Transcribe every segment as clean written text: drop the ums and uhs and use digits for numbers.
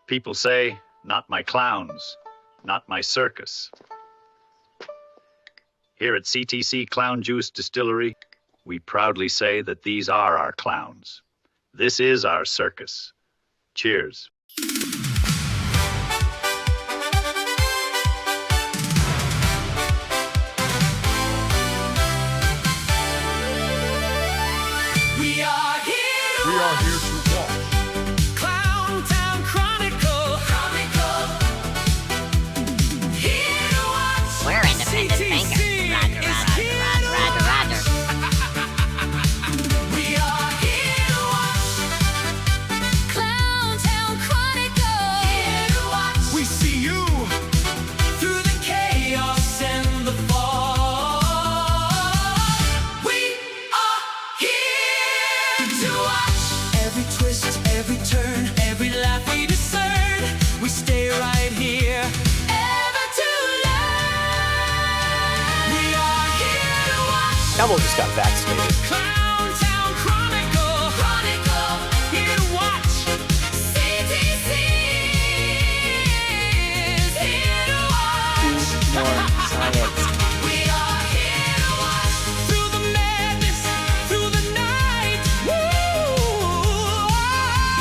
People say, not my clowns, not my circus. Here at CTC Clown Juice Distillery, we proudly say that these are our clowns. This is our circus. Cheers. We are here to watch Clowntown Chronicle. Here to watch. We're independent CTC thinkers. is here to Roger. We are here to watch Clowntown Chronicle. Here to watch. We see you through the chaos and the fall. We are here to watch every twist, every turn, every laugh we discern. We stay right here, ever to learn. We are here to watch. Double just got vaccinated. Clowntown Chronicle. Here to watch. CTC is here to watch. More science. We are here to watch. Through the madness, through the night. Woo!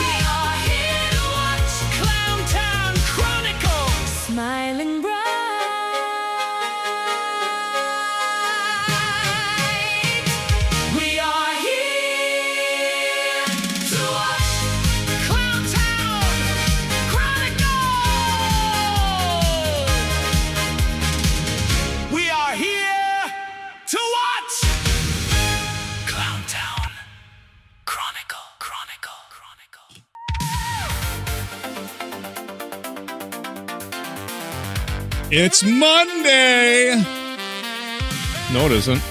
We are here to watch. Clowntown Chronicle. Smiling bright. We are here to watch Clowntown Chronicle. We are here to watch Clowntown Chronicle. It's Monday! No, it isn't.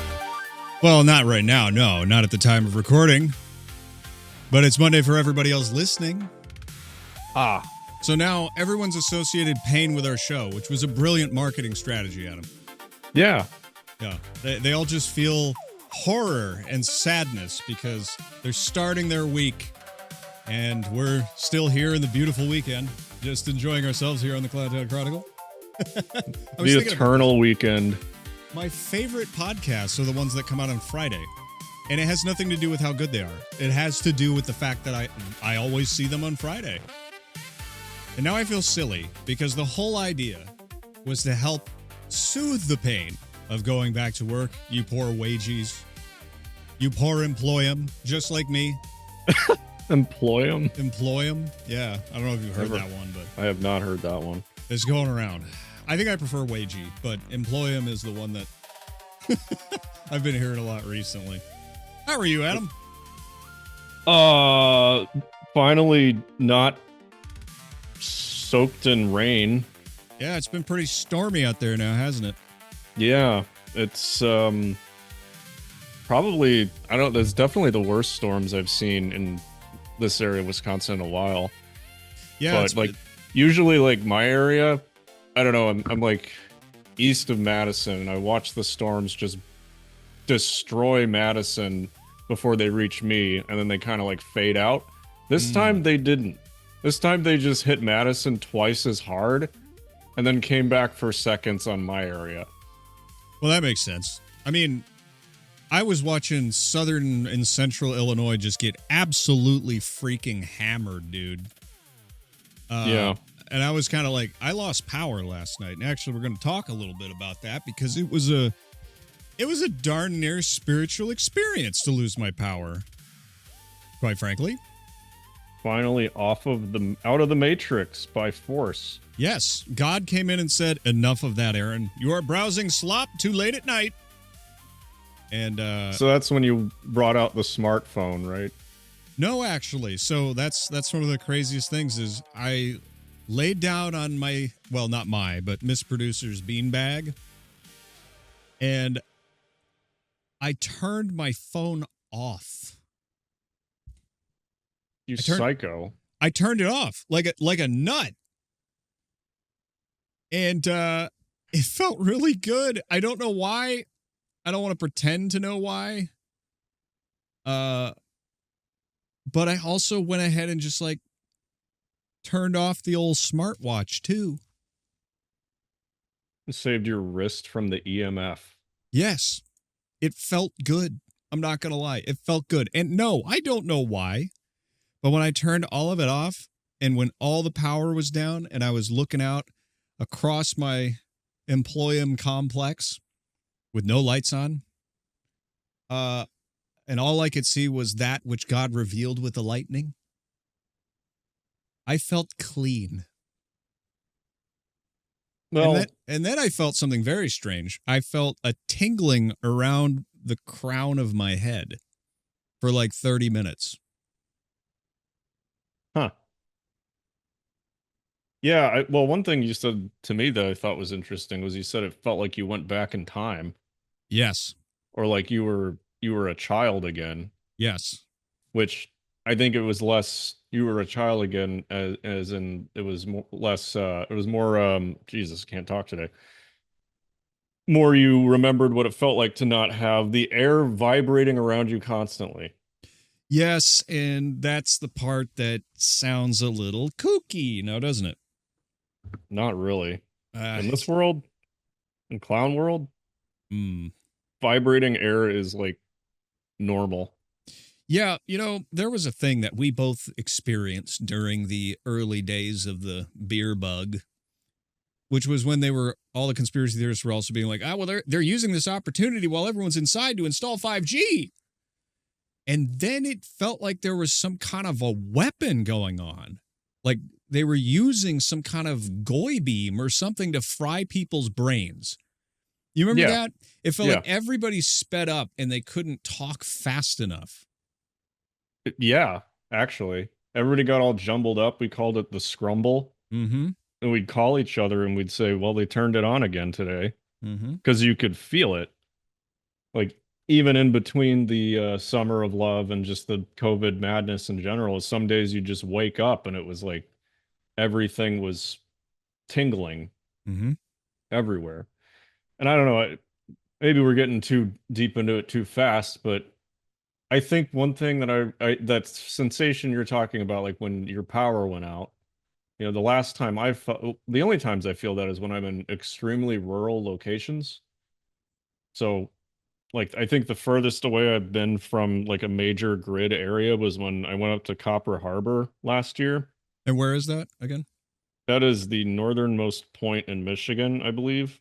Well, not right now. No, not at the time of recording. But it's Monday for everybody else listening. Ah, So now everyone's associated pain with our show, which was a brilliant marketing strategy, Adam. yeah. Yeah. They all just feel horror and sadness because they're starting their week and we're still here in the beautiful weekend, just enjoying ourselves here on the Clowntown Chronicle. I was The thinking eternal weekend. my favorite podcasts are the ones that come out on Friday. And it has nothing to do with how good they are. It has to do with the fact that I always see them on Friday. And now I feel silly because the whole idea was to help soothe the pain of going back to work. You poor wages. You poor employ 'em, just like me. Employ them. Employ 'em. Yeah, I don't know if you've heard Never. that one, but I have not heard that one. it's going around. I think I prefer wagey, but employ 'em is the one that I've been hearing a lot recently. How are you, Adam? Finally not soaked in rain. Yeah, it's been pretty stormy out there now, hasn't it? Yeah, it's probably, I don't know, there's definitely the worst storms I've seen in this area of Wisconsin in a while. Yeah, But it's like usually like my area, I don't know, I'm like east of Madison and I watch the storms just destroy Madison before they reach me and then they kind of like fade out. This time they didn't. This time they just hit Madison twice as hard and then came back for seconds on my area. well, that makes sense. I mean, I was watching southern and central Illinois just get absolutely freaking hammered, dude. Yeah. And I was kind of like, I lost power last night. And actually, we're going to talk a little bit about that because it was a darn near spiritual experience to lose my power. Quite frankly. Finally out of the Matrix by force. Yes, God came in and said, enough of that, Aaron. You are browsing slop too late at night. And So that's when you brought out the smartphone, right? no, actually. So that's one of the craziest things is I laid down on my, well, not my, but Miss Producer's beanbag. And I turned my phone off. You turned- psycho. I turned it off like a nut. And it felt really good. I don't know why. I don't want to pretend to know why. But I also went ahead and just like Turned off the old smartwatch too. It saved your wrist from the EMF. Yes, it felt good. I'm not going to lie. It felt good. And no, I don't know why. But when I turned all of it off and when all the power was down and I was looking out across my employum complex with no lights on, and all I could see was that which God revealed with the lightning, I felt clean. Well, And then I felt something very strange. I felt a tingling around the crown of my head for like 30 minutes. huh. Yeah, well, one thing you said to me that I thought was interesting was you said it felt like you went back in time, Yes. or like you were a child again, Yes. which I think it was less you were a child again, as in it was less it was more Jesus, can't talk today. More you remembered what it felt like to not have the air vibrating around you constantly. Yes, and that's the part that sounds a little kooky, now doesn't it? Not really. Uh, In this world, in clown world, hmm. vibrating air is like normal. Yeah, you know, there was a thing that we both experienced during the early days of the beer bug, which was when all the conspiracy theorists were also being like, well, they're using this opportunity while everyone's inside to install 5G. And then it felt like there was some kind of a weapon going on. Like they were using some kind of Goybeam or something to fry people's brains. You remember Yeah. that? It felt Yeah. like everybody sped up and they couldn't talk fast enough. Yeah, actually. Everybody got all jumbled up. We called it the scrumble. Mm-hmm. And we'd call each other and we'd say, well, they turned it on again today. Mm-hmm. Because you could feel it. Like, even in between the summer of love and just the COVID madness in general, some days you just wake up and it was like everything was tingling Mm-hmm. everywhere. And I don't know, maybe we're getting too deep into it too fast, but I think one thing that that sensation you're talking about, like when your power went out, you know, the last time I felt, the only times I feel that is when I'm in extremely rural locations. So, like, I think the furthest away I've been from like a major grid area was when I went up to Copper Harbor last year. And where is that again? That is the northernmost point in Michigan, I believe.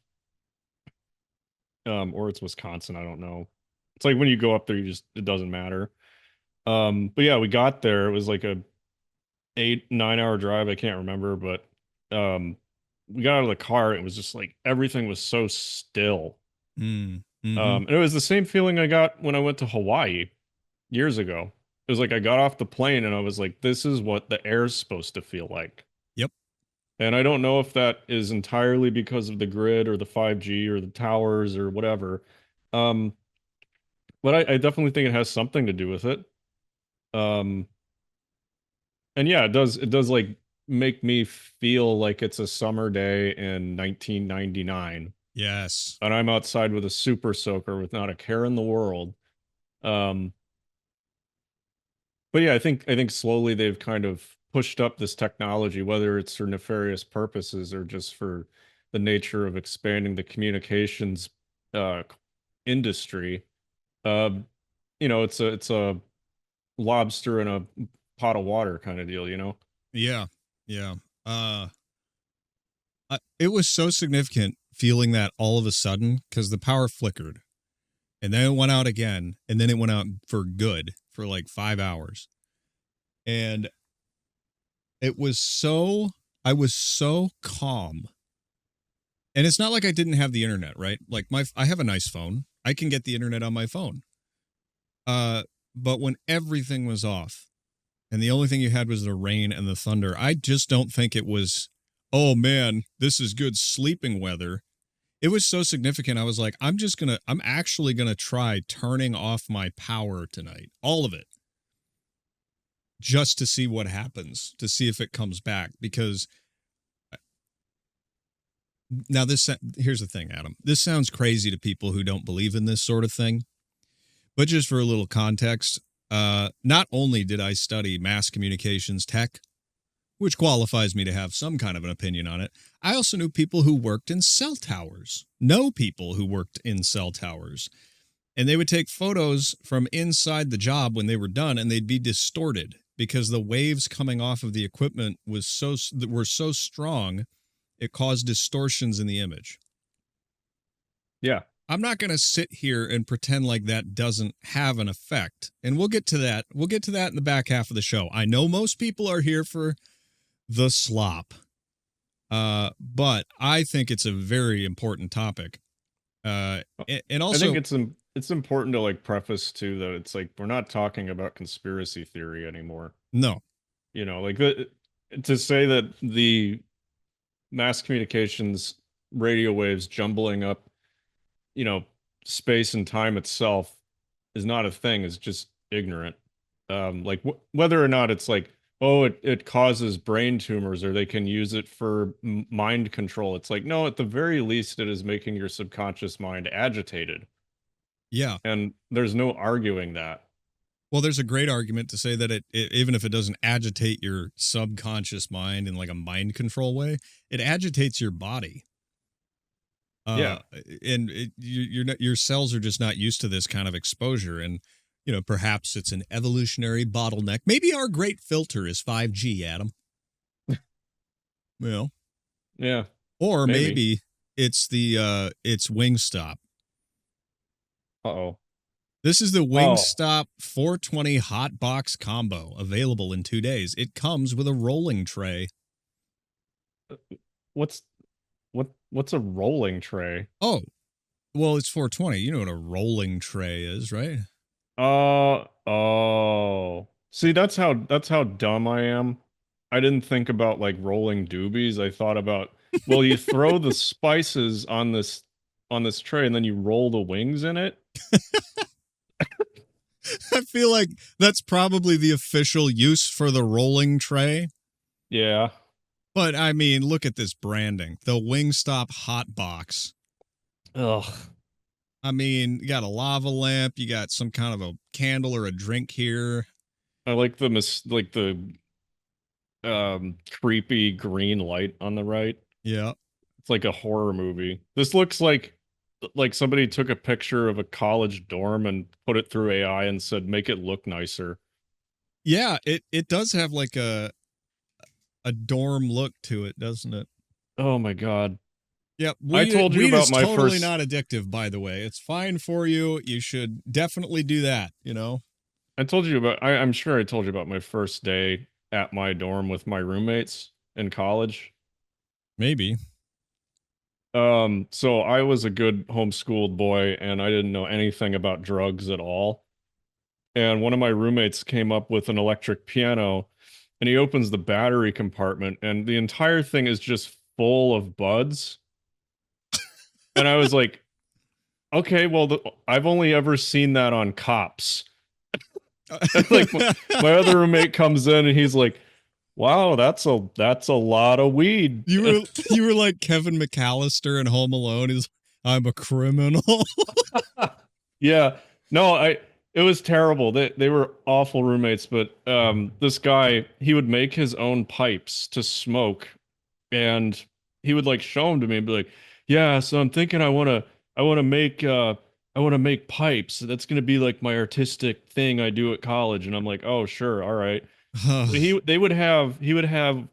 Or it's Wisconsin, I don't know. It's like when you go up there, it doesn't matter. But yeah, we got there. It was like a 8-9 hour drive. I can't remember, but we got out of the car. It was just like everything was so still. Mm-hmm. And it was the same feeling I got when I went to Hawaii years ago. It was like I got off the plane and I was like, this is what the air's supposed to feel like. Yep. And I don't know if that is entirely because of the grid or the 5G or the towers or whatever. But I definitely think it has something to do with it. And yeah, it does like make me feel like it's a summer day in 1999. Yes. And I'm outside with a super soaker with not a care in the world. But yeah, I think slowly they've kind of pushed up this technology, whether it's for nefarious purposes or just for the nature of expanding the communications industry. You know, it's a lobster in a pot of water kind of deal, you know? Yeah. Yeah. It was so significant feeling that all of a sudden because the power flickered and then it went out again and then it went out for good for like 5 hours. And I was so calm. And it's not like I didn't have the internet, right? Like I have a nice phone. I can get the internet on my phone. But when everything was off and the only thing you had was the rain and the thunder, I just don't think it was, oh man, this is good sleeping weather. It was so significant. I was like, I'm actually going to try turning off my power tonight. All of it. Just to see what happens, to see if it comes back. Because now here's the thing, Adam. This sounds crazy to people who don't believe in this sort of thing. But just for a little context, not only did I study mass communications tech, which qualifies me to have some kind of an opinion on it. I also knew people who worked in cell towers, and they would take photos from inside the job when they were done, and they'd be distorted because the waves coming off of the equipment were so strong, it caused distortions in the image. Yeah. I'm not going to sit here and pretend like that doesn't have an effect. And we'll get to that. We'll get to that in the back half of the show. I know most people are here for the slop, but I think it's a very important topic. And also, I think it's important to like preface too that it's like we're not talking about conspiracy theory anymore. No. You know, like to say that the mass communications radio waves jumbling up, you know, space and time itself is not a thing is just ignorant. Like whether or not it's like, oh, it causes brain tumors or they can use it for mind control. It's like, no, at the very least, it is making your subconscious mind agitated. Yeah. And there's no arguing that. Well, there's a great argument to say that it even if it doesn't agitate your subconscious mind in like a mind control way, it agitates your body. Yeah, and your cells are just not used to this kind of exposure, and you know perhaps it's an evolutionary bottleneck. Maybe our great filter is 5G, Adam. Well, yeah, or maybe it's the it's Wingstop. Uh-oh. This is the Wingstop 420 hot box combo, available in 2 days. It comes with a rolling tray. What's a rolling tray? Oh, well, it's 420. You know what a rolling tray is, right? Oh. See, that's how dumb I am. I didn't think about like rolling doobies. I thought about, well, you throw the spices on this tray and then you roll the wings in it. I feel like that's probably the official use for the rolling tray. Yeah. But, I mean, look at this branding. The Wingstop Hot Box. Ugh. I mean, you got a lava lamp. You got some kind of a candle or a drink here. I like the creepy green light on the right. Yeah. It's like a horror movie. This looks like somebody took a picture of a college dorm and put it through AI and said, make it look nicer. Yeah, it does have like a dorm look to it, doesn't it? Oh my god. Yeah, I told you about my totally first. not addictive, by the way. It's fine for you. You should definitely do that, you know? I told you about. I'm sure I told you about my first day at my dorm with my roommates in college. Maybe. So I was a good homeschooled boy and I didn't know anything about drugs at all. And one of my roommates came up with an electric piano and he opens the battery compartment and the entire thing is just full of buds. And I was like, okay, well, I've only ever seen that on Cops. Like my other roommate comes in and he's like, wow, that's a lot of weed. You were like Kevin McAllister in Home Alone. He's, I'm a criminal. Yeah. No, it was terrible. They were awful roommates, but this guy, he would make his own pipes to smoke and he would like show them to me and be like, yeah, so I'm thinking I want to make pipes. That's going to be like my artistic thing I do at college. And I'm like, oh, sure. All right. He would have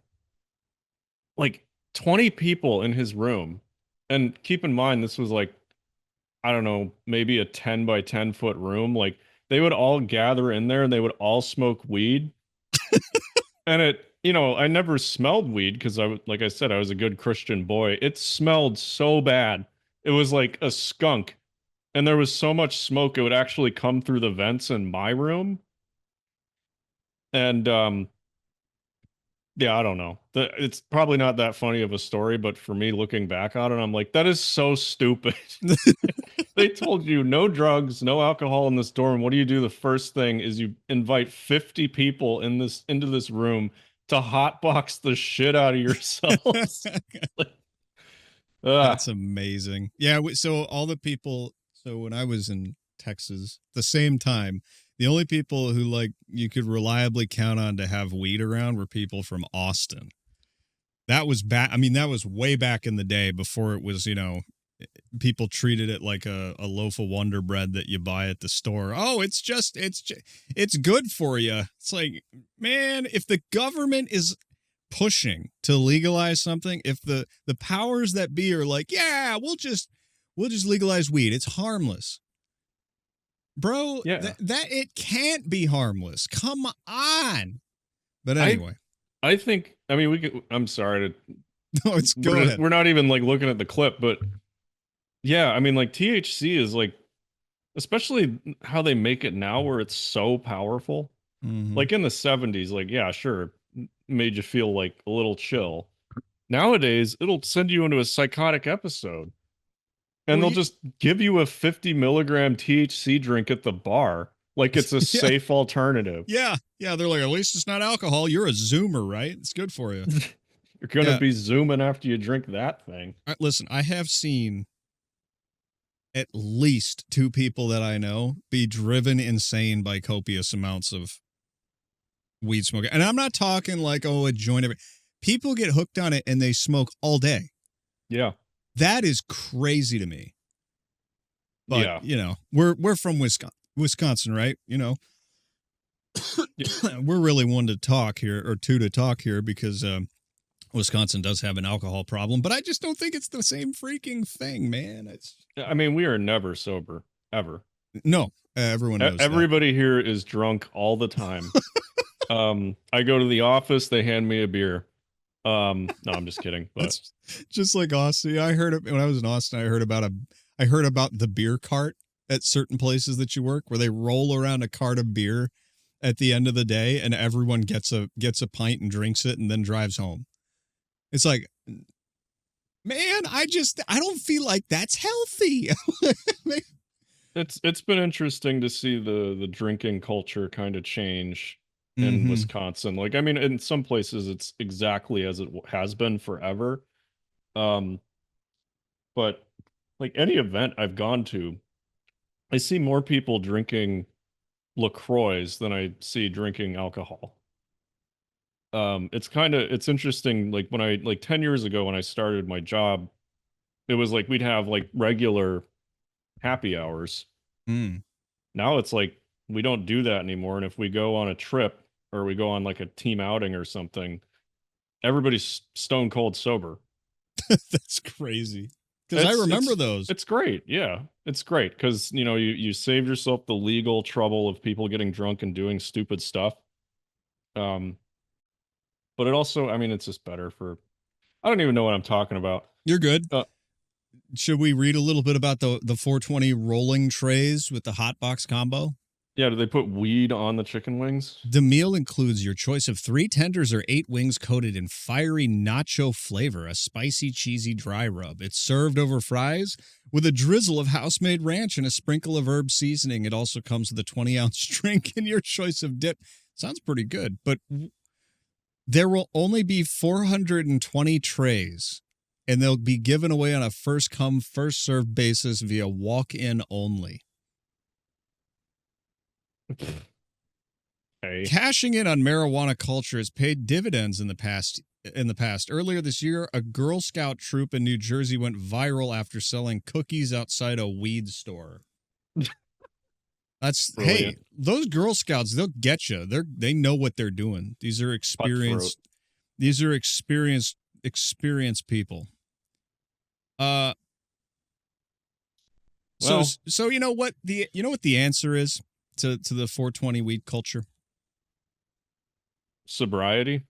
like 20 people in his room. And keep in mind, this was like, I don't know, maybe a 10 by 10 foot room. Like they would all gather in there and they would all smoke weed. And I never smelled weed because like I said, I was a good Christian boy. It smelled so bad. It was like a skunk. And there was so much smoke, it would actually come through the vents in my room. And yeah, I don't know. It's probably not that funny of a story, but for me looking back on it, I'm like, that is so stupid. They told you no drugs, no alcohol in this dorm. What do you do? The first thing is you invite 50 people into this room to hotbox the shit out of yourselves. That's amazing. Yeah, so all the people, so when I was in Texas, the same time, The only people who like you could reliably count on to have weed around were people from Austin. That was back. I mean, that was way back in the day before it was, people treated it like a loaf of Wonder Bread that you buy at the store. Oh, it's good for you. It's like, man, if the government is pushing to legalize something, if the powers that be are like, yeah, we'll just legalize weed, it's harmless. Bro, Yeah. that it can't be harmless. Come on. But anyway. I think, I mean, we could, I'm sorry to, No, it's go ahead. we're not even like looking at the clip, but yeah, I mean, like THC is like, especially how they make it now where it's so powerful. Mhm. Like in the 70s, like, yeah, sure, made you feel like a little chill. Nowadays, it'll send you into a psychotic episode. And Well, they'll just give you a 50 milligram THC drink at the bar. Like it's a Yeah. safe alternative. Yeah. Yeah. They're like, at least it's not alcohol. You're a Zoomer, right? It's good for you. You're going to Yeah. be zooming after you drink that thing. Listen, I have seen at least 2 people that I know be driven insane by copious amounts of weed smoking. And I'm not talking like, oh, a joint. People get hooked on it and they smoke all day. Yeah. That is crazy to me. But, Yeah. we're from Wisconsin, right? We're really one to talk here, or 2 to talk here, because Wisconsin does have an alcohol problem, but I just don't think it's the same freaking thing, man. I mean, we are never sober, ever. No, everyone knows that. Everybody here is drunk all the time. I go to the office, they hand me a beer. No, I'm just kidding. But That's just like Austin. I heard when I was in Austin, I heard about the beer cart at certain places that you work, where they roll around a cart of beer at the end of the day, and everyone gets a pint and drinks it and then drives home. It's like, man, I don't feel like that's healthy. it's been interesting to see the drinking culture kind of change in Mhm. Wisconsin. Like, I mean, in some places it's exactly as it has been forever. But like any event I've gone to, I see more people drinking LaCroix than I see drinking alcohol. It's interesting. Like when I, like 10 years ago when I started my job, it was like we'd have like regular happy hours. Mm. Now it's like we don't do that anymore. And if we go on a trip or we go on like a team outing or something, everybody's stone cold sober. That's crazy. Because I remember those. It's great. Yeah, it's great because you save yourself the legal trouble of people getting drunk and doing stupid stuff. But it also, I mean, it's just better for. I don't even know what I'm talking about. You're good. Should we read a little bit about the 420 rolling trays with the hot box combo? Yeah, do they put weed on the chicken wings? The meal includes your choice of 3 tenders or 8 wings coated in fiery nacho flavor, a spicy, cheesy dry rub. It's served over fries with a drizzle of house-made ranch and a sprinkle of herb seasoning. It also comes with a 20-ounce drink and your choice of dip. Sounds pretty good, but there will only be 420 trays, and they'll be given away on a first-come, first-served basis via walk-in only. Hey. Cashing in on marijuana culture has paid dividends in the past. Earlier this year, a Girl Scout troop in New Jersey went viral after selling cookies outside a weed store. That's Brilliant. Hey, those Girl Scouts, they'll get you. They know what they're doing. These are experienced. These are experienced people. So you know what the answer is to the 420 weed culture? Sobriety?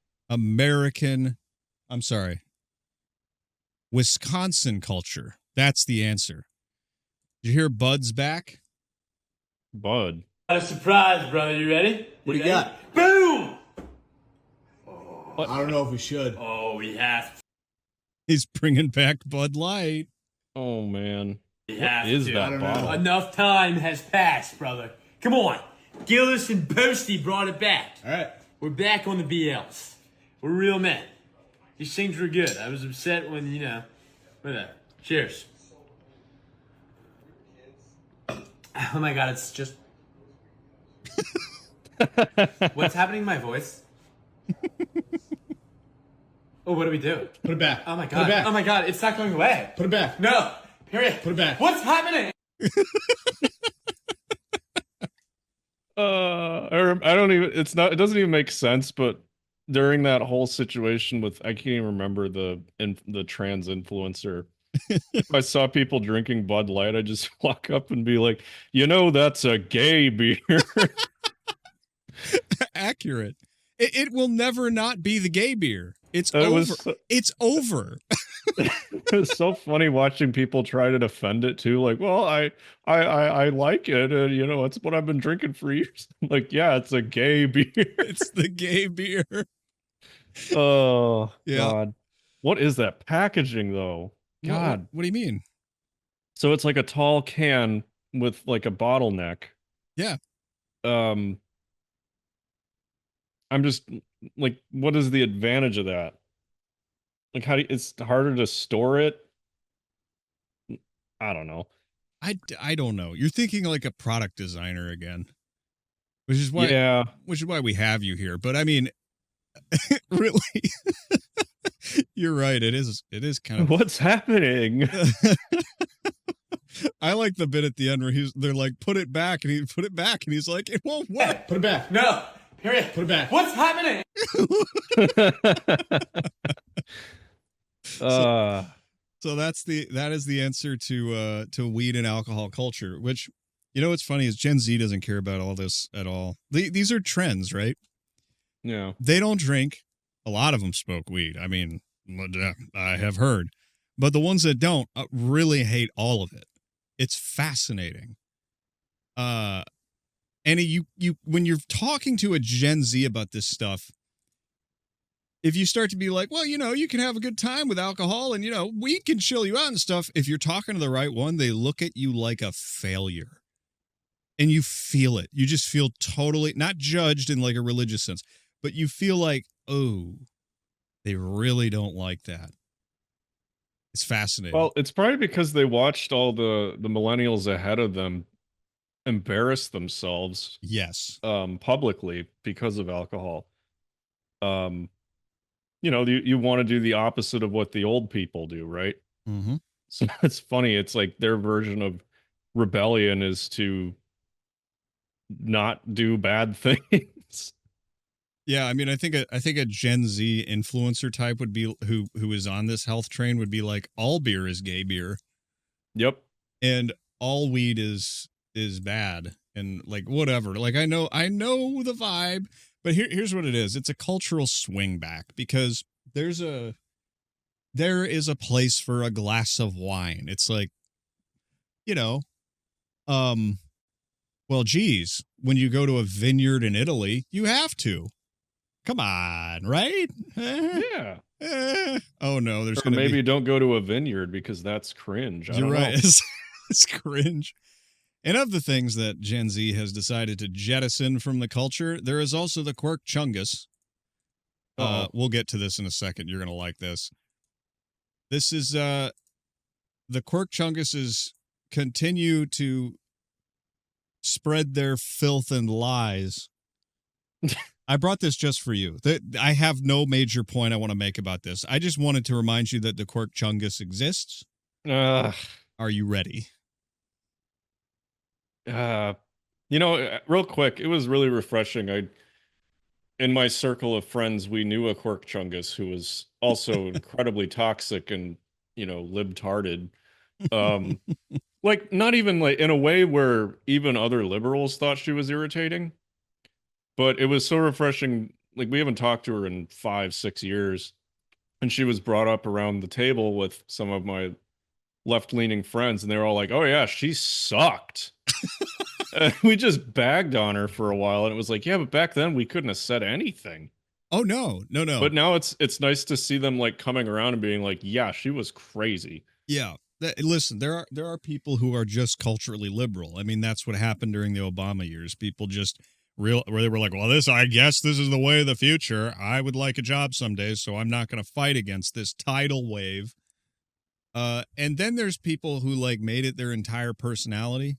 Wisconsin culture. That's the answer. Did you hear Bud's back? Bud. Got a surprise, brother. You ready? What do you got? Boom! I don't know if we should. Oh, we have to. He's bringing back Bud Light. Oh man. We What have is to. that bottle? Enough time has passed, brother. Come on. Gillis and Posty brought it back. All right. We're back on the BLs. We're real men. These things were good. I was upset when, whatever. Cheers. Oh my God, it's just. What's happening to my voice? Oh, what do we do? Put it back. Oh my Put god. it back. Oh my god, it's not going away. Put it back. No. Period. Put it back. What's happening? I don't even. It's not. It doesn't even make sense. But during that whole situation with, I can't even remember the trans influencer. If I saw people drinking Bud Light, I'd just walk up and be like, that's a gay beer. Accurate. It will never not be the gay beer. It's It over. was- It's over. It was so funny watching people try to defend it too. Like, well, I like it. It's what I've been drinking for years. Like, yeah, it's a gay beer. It's the gay beer. Oh, Yeah. God. What is that packaging, though? God. What do you mean? So it's like a tall can with like a bottleneck. Yeah. I'm just like, what is the advantage of that? Like, it's harder to store it? I don't know. I don't know. You're thinking like a product designer again. Which is why Yeah. which is why we have you here. But I mean, really, you're right. It is kind of. What's happening? I like the bit at the end where they're like, put it back, and he put it back, and he's like, it won't work. Put it back. No. Period. Put it back. What's happening? So that is the answer to weed and alcohol culture. Which, what's funny is Gen Z doesn't care about all this at all. These are trends, right? Yeah. They don't drink. A lot of them smoke weed. I mean, I have heard, but the ones that don't really hate all of it. It's fascinating. And you when you're talking to a Gen Z about this stuff, if you start to be like, well, you can have a good time with alcohol and, weed can chill you out and stuff. If you're talking to the right one, they look at you like a failure. And you feel it. You just feel totally, not judged in like a religious sense, but you feel like, oh, they really don't like that. It's fascinating. Well, it's probably because they watched all the millennials ahead of them embarrass themselves Yes. publicly because of alcohol. You want to do the opposite of what the old people do, right? Mm-hmm. So it's funny. It's like their version of rebellion is to not do bad things. Yeah, I mean, I think a Gen Z influencer type would be who is on this health train would be like, all beer is gay beer. Yep. And all weed is bad, and like whatever. Like I know the vibe, but here's what it is. It's a cultural swing back because there is a place for a glass of wine. It's like, well, geez, when you go to a vineyard in Italy, you have to. Come on, right? Yeah. Oh no, there's Or gonna maybe be. don't go to a vineyard because that's cringe. I You're don't right. know. It's cringe. And of the things that Gen Z has decided to jettison from the culture, there is also the Quirk Chungus. We'll get to this in a second. You're going to like this. This is the Quirk Chunguses continue to spread their filth and lies. I brought this just for you. I have no major point I want to make about this. I just wanted to remind you that the Quirk Chungus exists. Are you ready? Real quick, it was really refreshing. In my circle of friends, we knew a Quirk Chungus who was also incredibly toxic and, libtarded. Like, not even like in a way where even other liberals thought she was irritating. But it was so refreshing. Like, we haven't talked to her in 5-6 years. And she was brought up around the table with some of my left-leaning friends, and they were all like, oh yeah, she sucked. We just bagged on her for a while, and it was like, yeah, but back then we couldn't have said anything. Oh no. But now it's nice to see them like coming around and being like, yeah, she was crazy. Yeah. Listen, there are people who are just culturally liberal. I mean, that's what happened during the Obama years. People just where they were like, well, I guess this is the way of the future. I would like a job someday, so I'm not going to fight against this tidal wave. And then there's people who like made it their entire personality.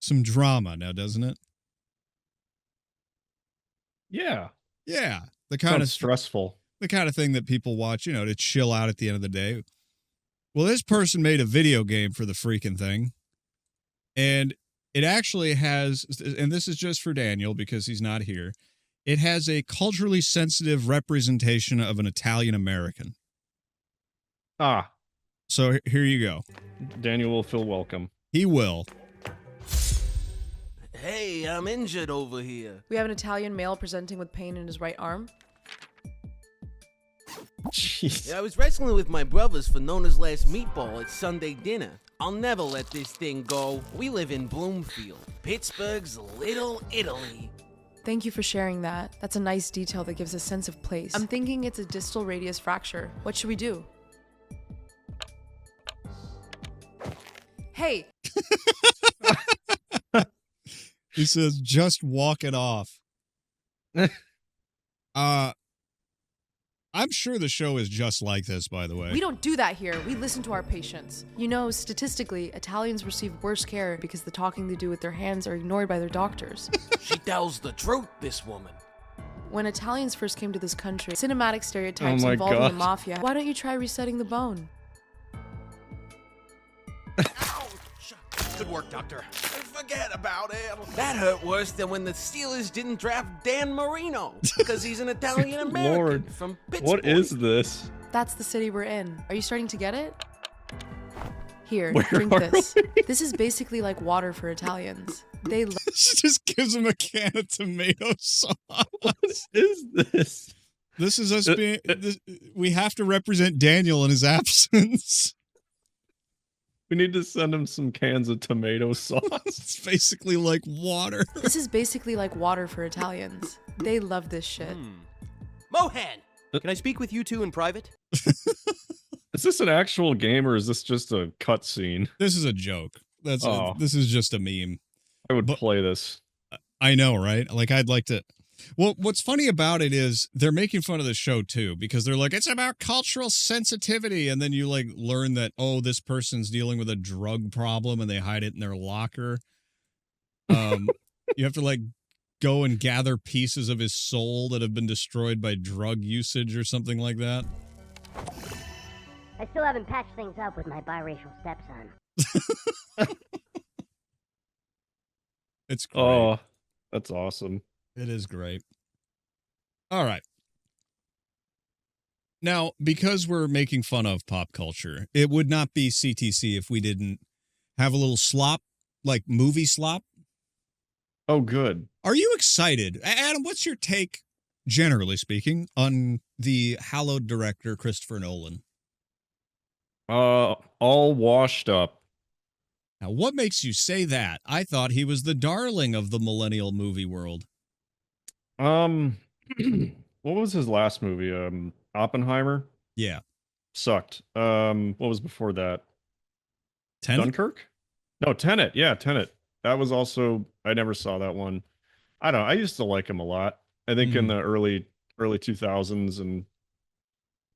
some drama now, doesn't it? Yeah. Yeah. The kind Sounds of stressful. the kind of thing that people watch, you know, to chill out at the end of the day. Well, this person made a video game for the freaking thing. And it actually has, and this is just for Daniel because he's not here, it has a culturally sensitive representation of an Italian American. Ah, So here you go. Daniel will feel welcome. He will. Hey, I'm injured over here. We have an Italian male presenting with pain in his right arm. Jeez. Yeah, I was wrestling with my brothers for Nona's last meatball at Sunday dinner. I'll never let this thing go. We live in Bloomfield, Pittsburgh's Little Italy. Thank you for sharing that. That's a nice detail that gives a sense of place. I'm thinking it's a distal radius fracture. What should we do? Hey! He says, just walk it off. I'm sure the show is just like this, by the way. We don't do that here. We listen to our patients. You know, statistically, Italians receive worse care because the talking they do with their hands are ignored by their doctors. She tells the truth, this woman. When Italians first came to this country, cinematic stereotypes Oh my involving God. the mafia. Why don't you try resetting the bone? Good work, Doctor. Forget about it. That hurt worse than when the Steelers didn't draft Dan Marino because he's an Italian American Lord, from Pittsburgh. what is this? That's the city we're in. Are you starting to get it? Here, Where drink are this. we? This is basically like water for Italians. They love She just gives him a can of tomato sauce. What is this? This is us being. We have to represent Daniel in his absence. We need to send him some cans of tomato sauce. It's basically like water. This is basically like water for Italians. They love this shit. Mohan, can I speak with you two in private? Is this an actual game or is this just a cutscene? This is a joke. This is just a meme. I would But- play this. I know, right? Like, I'd like to. Well, what's funny about it is they're making fun of the show too, because they're like, it's about cultural sensitivity. And then you like learn that, oh, this person's dealing with a drug problem and they hide it in their locker. You have to like go and gather pieces of his soul that have been destroyed by drug usage or something like that. I still haven't patched things up with my biracial stepson. It's great. Oh, that's awesome. It is great. All right. Now, because we're making fun of pop culture, it would not be CTC if we didn't have a little slop, like movie slop. Oh, good. Are you excited? Adam, what's your take, generally speaking, on the hallowed director, Christopher Nolan? All washed up. Now, what makes you say that? I thought he was the darling of the millennial movie world. What was his last movie? Oppenheimer? Yeah. Sucked. What was before that? Tenet? Dunkirk? No, Tenet. Yeah, Tenet. That was also, I never saw that one. I don't know. I used to like him a lot. I think in the early 2000s, and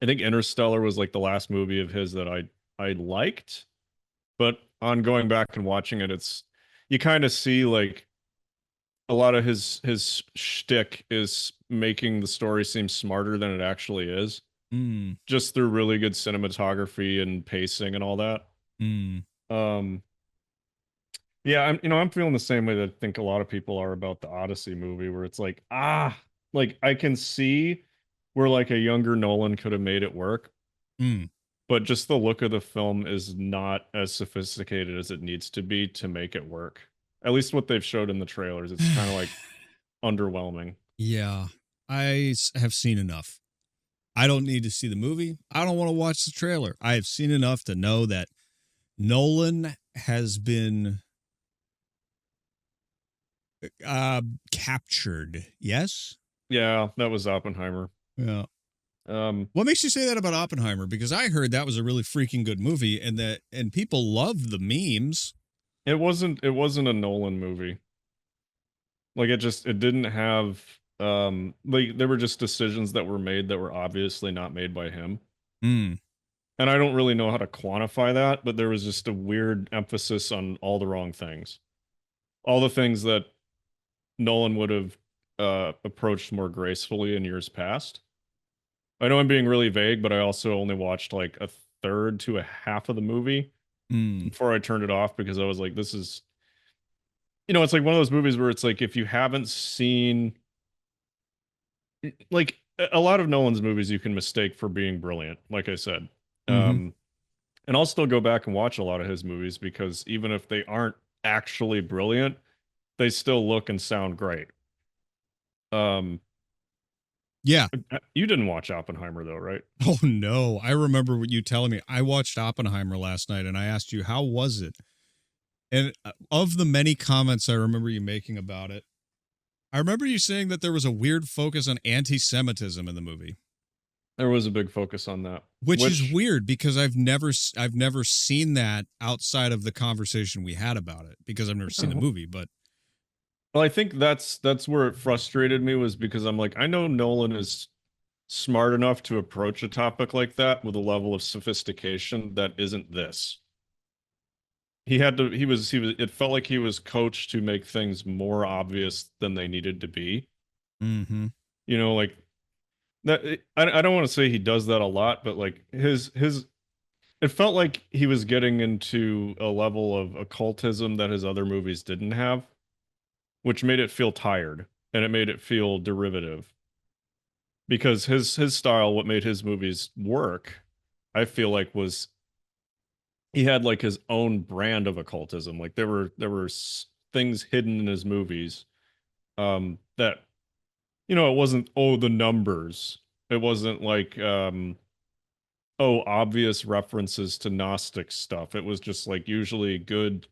I think Interstellar was like the last movie of his that I liked. But on going back and watching it, it's, you kind of see like a lot of his shtick is making the story seem smarter than it actually is, just through really good cinematography and pacing and all that. Yeah, I'm feeling the same way that I think a lot of people are about the Odyssey movie, where it's like, like I can see where like a younger Nolan could have made it work. But just the look of the film is not as sophisticated as it needs to be to make it work. At least what they've showed in the trailers, it's kind of like underwhelming. Yeah, I have seen enough. I don't need to see the movie. I don't want to watch the trailer. I have seen enough to know that Nolan has been captured. Yes? Yeah, that was Oppenheimer. Yeah. What makes you say that about Oppenheimer? Because I heard that was a really freaking good movie, and people loved the memes. It wasn't a Nolan movie. Like it didn't have like there were just decisions that were made that were obviously not made by him. And I don't really know how to quantify that, but there was just a weird emphasis on all the wrong things. all the things that Nolan would have approached more gracefully in years past. I know I'm being really vague, but I also only watched like a third to a half of the movie before I turned it off because I was like, this is, it's like one of those movies where it's like, if you haven't seen, like a lot of Nolan's movies, you can mistake for being brilliant, like I said. And I'll still go back and watch a lot of his movies because even if they aren't actually brilliant, they still look and sound great. Yeah. You didn't watch Oppenheimer though, right? Oh no. I remember what you telling me. I watched Oppenheimer last night and I asked you, how was it? And of the many comments I remember you making about it, I remember you saying that there was a weird focus on anti-Semitism in the movie. There was a big focus on that. Which is weird because I've never seen that outside of the conversation we had about it because I've never seen the movie, but well, I think that's where it frustrated me was because I'm like, I know Nolan is smart enough to approach a topic like that with a level of sophistication that isn't this. It felt like he was coached to make things more obvious than they needed to be. Mm-hmm. Like that. I don't want to say he does that a lot, but like it felt like he was getting into a level of occultism that his other movies didn't have, which made it feel tired and it made it feel derivative. Because his style, what made his movies work, I feel like was he had like his own brand of occultism. Like there were things hidden in his movies that it wasn't the numbers. It wasn't like obvious references to Gnostic stuff. It was just like usually good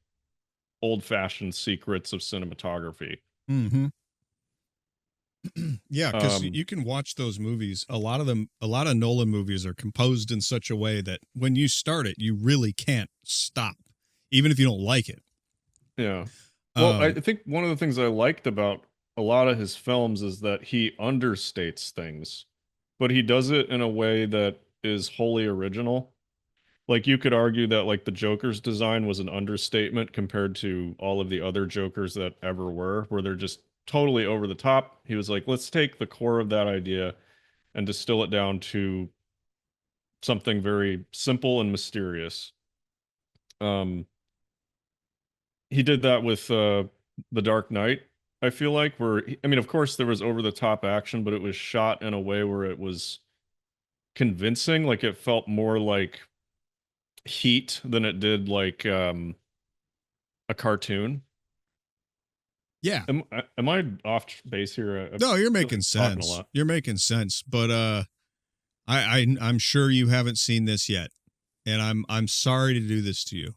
old-fashioned secrets of cinematography. Mm-hmm. Yeah, because you can watch those movies. A lot of Nolan movies are composed in such a way that when you start it, you really can't stop, even if you don't like it. Yeah. Well, I think one of the things I liked about a lot of his films is that he understates things, but he does it in a way that is wholly original. Like you could argue that like the Joker's design was an understatement compared to all of the other Jokers that ever were, where they're just totally over the top. He was like, let's take the core of that idea and distill it down to something very simple and mysterious. He did that with The Dark Knight, I feel like, of course there was over the top action, but it was shot in a way where it was convincing. Like it felt more like Heat than it did like a cartoon. Yeah. Am I off base here? No, you're making sense. You're making sense, but I'm sure you haven't seen this yet, and I'm sorry to do this to you.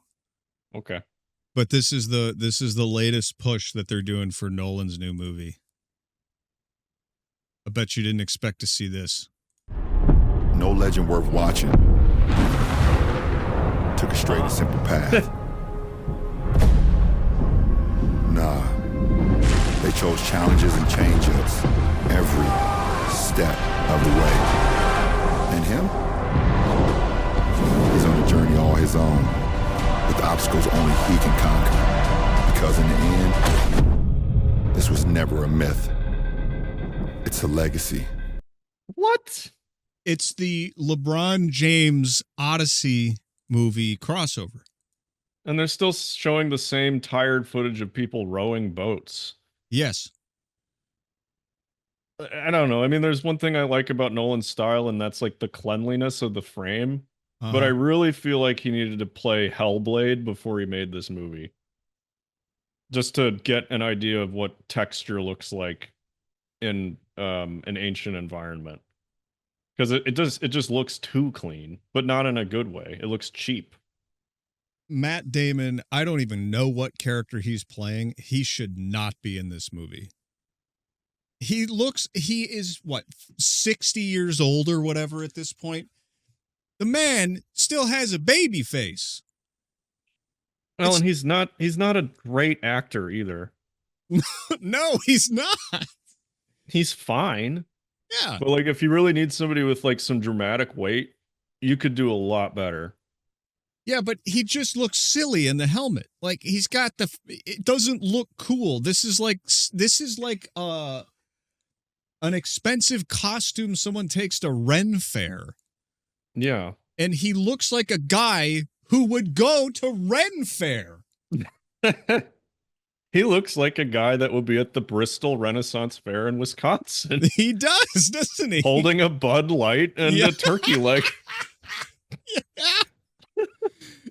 Okay. But this is the latest push that they're doing for Nolan's new movie. I bet you didn't expect to see this. No legend worth watching took a straight and simple path. Nah, they chose challenges and change-ups every step of the way. And him? He's on a journey all his own, with obstacles only he can conquer. Because in the end, this was never a myth. It's a legacy. What? It's the LeBron James Odyssey movie crossover. And they're still showing the same tired footage of people rowing boats. Yes. I don't know. I mean, there's one thing I like about Nolan's style, and that's like the cleanliness of the frame. But I really feel like he needed to play Hellblade before he made this movie. Just to get an idea of what texture looks like in an ancient environment. Because it just looks too clean, but not in a good way. It looks cheap. Matt Damon, I don't even know what character he's playing. He should not be in this movie. He is what, 60 years old or whatever at this point. The man still has a baby face. Well, and he's not a great actor either. No, he's not. He's fine. Yeah. But like if you really need somebody with like some dramatic weight, you could do a lot better. Yeah, but he just looks silly in the helmet. Like he's got it doesn't look cool. This is like an expensive costume someone takes to Ren Fair. Yeah. And he looks like a guy who would go to Ren Fair. He looks like a guy that would be at the Bristol Renaissance Fair in Wisconsin. He does, doesn't he? Holding a Bud Light and a turkey leg. Yeah.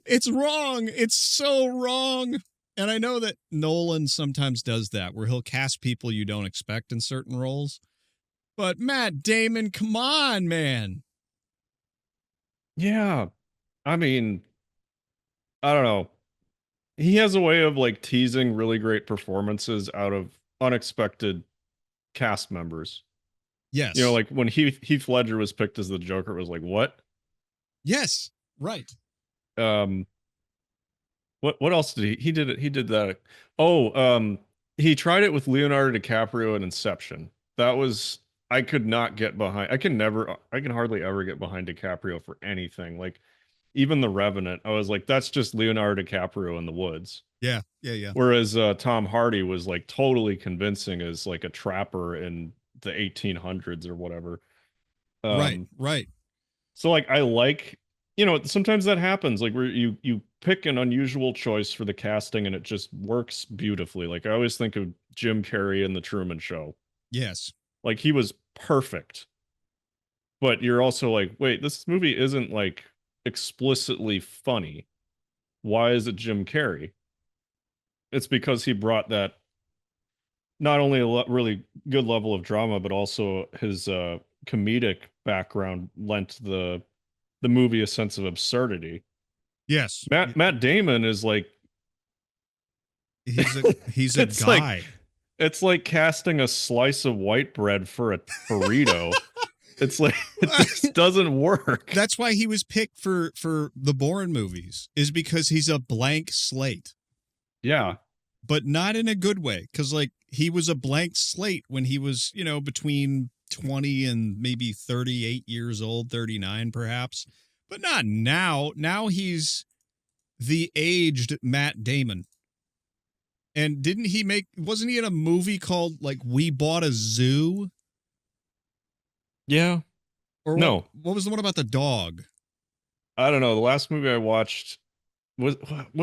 It's wrong. It's so wrong. And I know that Nolan sometimes does that, where he'll cast people you don't expect in certain roles. But Matt Damon, come on, man. Yeah. I mean, I don't know. He has a way of like teasing really great performances out of unexpected cast members. Yes. You know, like when Heath Ledger was picked as the Joker, it was like, what? Yes. Right. What else did he did it? He did that. Oh, he tried it with Leonardo DiCaprio in Inception. That was, I could not get behind. I can hardly ever get behind DiCaprio for anything. Like even The Revenant, I was like, that's just Leonardo DiCaprio in the woods. Yeah. Yeah. Yeah. Whereas Tom Hardy was like totally convincing as like a trapper in the 1800s or whatever. Right. So like, I like, you know, sometimes that happens, like where you pick an unusual choice for the casting and it just works beautifully. Like I always think of Jim Carrey in The Truman Show. Yes. Like he was perfect. But you're also like, wait, this movie isn't like explicitly funny. Why is it Jim Carrey? It's because he brought that not only a really good level of drama, but also his comedic background lent the movie a sense of absurdity. Yes. Matt Damon is like he's a guy. It's like casting a slice of white bread for a burrito. It's like it just doesn't work. That's why he was picked for the Bourne movies, is because he's a blank slate. Yeah. But not in a good way, because like he was a blank slate when he was, you know, between 20 and maybe 38 years old, 39 perhaps. But not now. Now he's the aged Matt Damon. And wasn't he in a movie called like We Bought a Zoo? Yeah. Or no. What was the one about the dog? I don't know. The last movie I watched was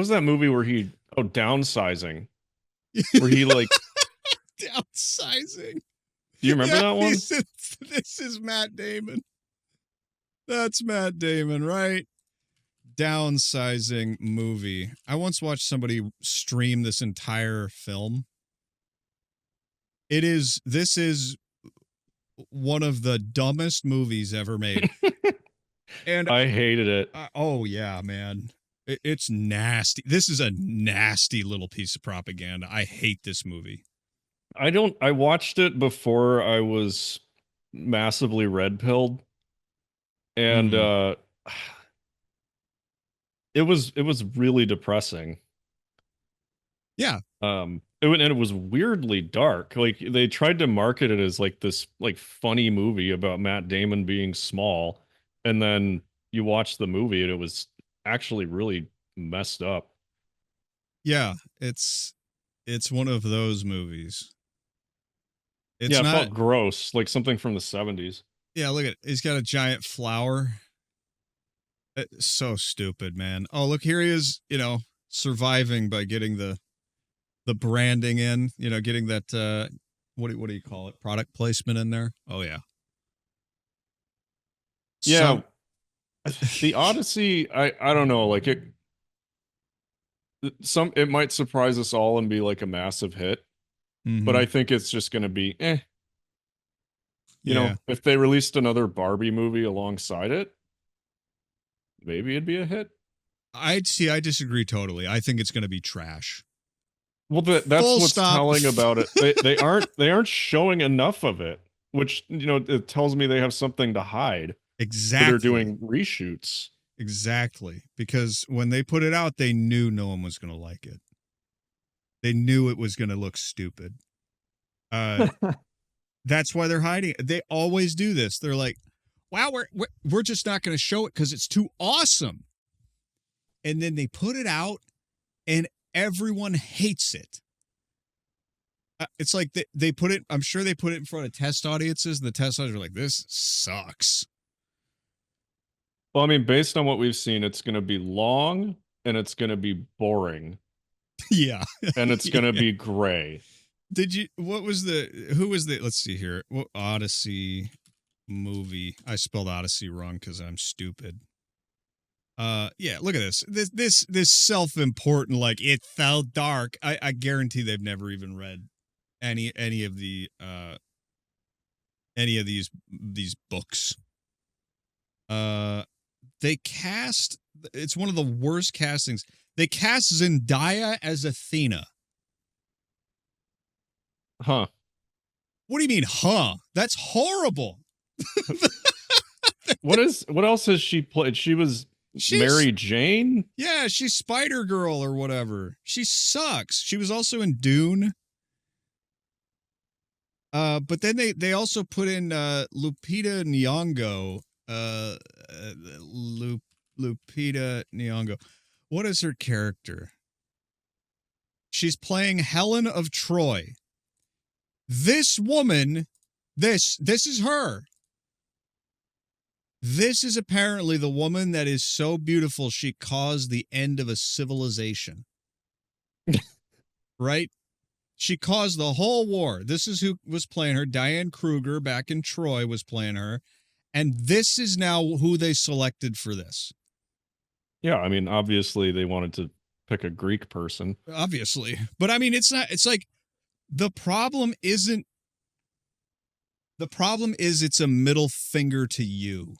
that movie where Downsizing. Where he like Downsizing. Do you remember that one? This is Matt Damon. That's Matt Damon, right? Downsizing movie. I once watched somebody stream this entire film. This is one of the dumbest movies ever made. And I hated it. Oh yeah, man. It's nasty. This is a nasty little piece of propaganda. I hate this movie. I watched it before I was massively red-pilled. And it was really depressing. Yeah. It was weirdly dark. Like they tried to market it as like this like funny movie about Matt Damon being small, and then you watch the movie and it was actually really messed up. Yeah, it's one of those movies. It's it not felt gross, like something from the 70s. Yeah, look at he's got a giant flower. It's so stupid, man. Oh, look, here he is, you know, surviving by getting the branding in, you know, getting that what do you call it? Product placement in there. Oh yeah. Yeah. The Odyssey, I don't know, like it might surprise us all and be like a massive hit. But I think it's just going to be You know, if they released another Barbie movie alongside it, maybe it'd be a hit. I disagree totally. I think it's going to be trash. Well, that's what's telling about it. They aren't showing enough of it, which, you know, it tells me they have something to hide. Exactly. So they're doing reshoots. Exactly. Because when they put it out, they knew no one was going to like it. They knew it was going to look stupid. That's why they're hiding it. They always do this. They're like, wow, we're just not going to show it because it's too awesome. and then they put it out, and everyone hates it. It's like they put it, I'm sure they put it in front of test audiences, and the test audiences are like, this sucks. Well, I mean, based on what we've seen, it's going to be long, and it's going to be boring. Yeah. And it's going to be gray. Who was the, let's see here. What Odyssey movie? I spelled Odyssey wrong because I'm stupid. Yeah, look at this. This self-important, like, it felt dark. I guarantee they've never even read any of these books. They cast, it's one of the worst castings. They cast Zendaya as Athena. Huh. What do you mean, huh? That's horrible. What else has she played? She's Mary Jane? Yeah, she's Spider-Girl or whatever. She sucks. She was also in Dune. But then they also put in Lupita Nyong'o. Lupita Nyong'o. What is her character? She's playing Helen of Troy. This woman, this is her. This is apparently the woman that is so beautiful she caused the end of a civilization. Right? She caused the whole war. This is who was playing her. Diane Kruger back in Troy was playing her. And this is now who they selected for this. Yeah, I mean, obviously they wanted to pick a Greek person. Obviously. But I mean, it's like the problem is it's a middle finger to you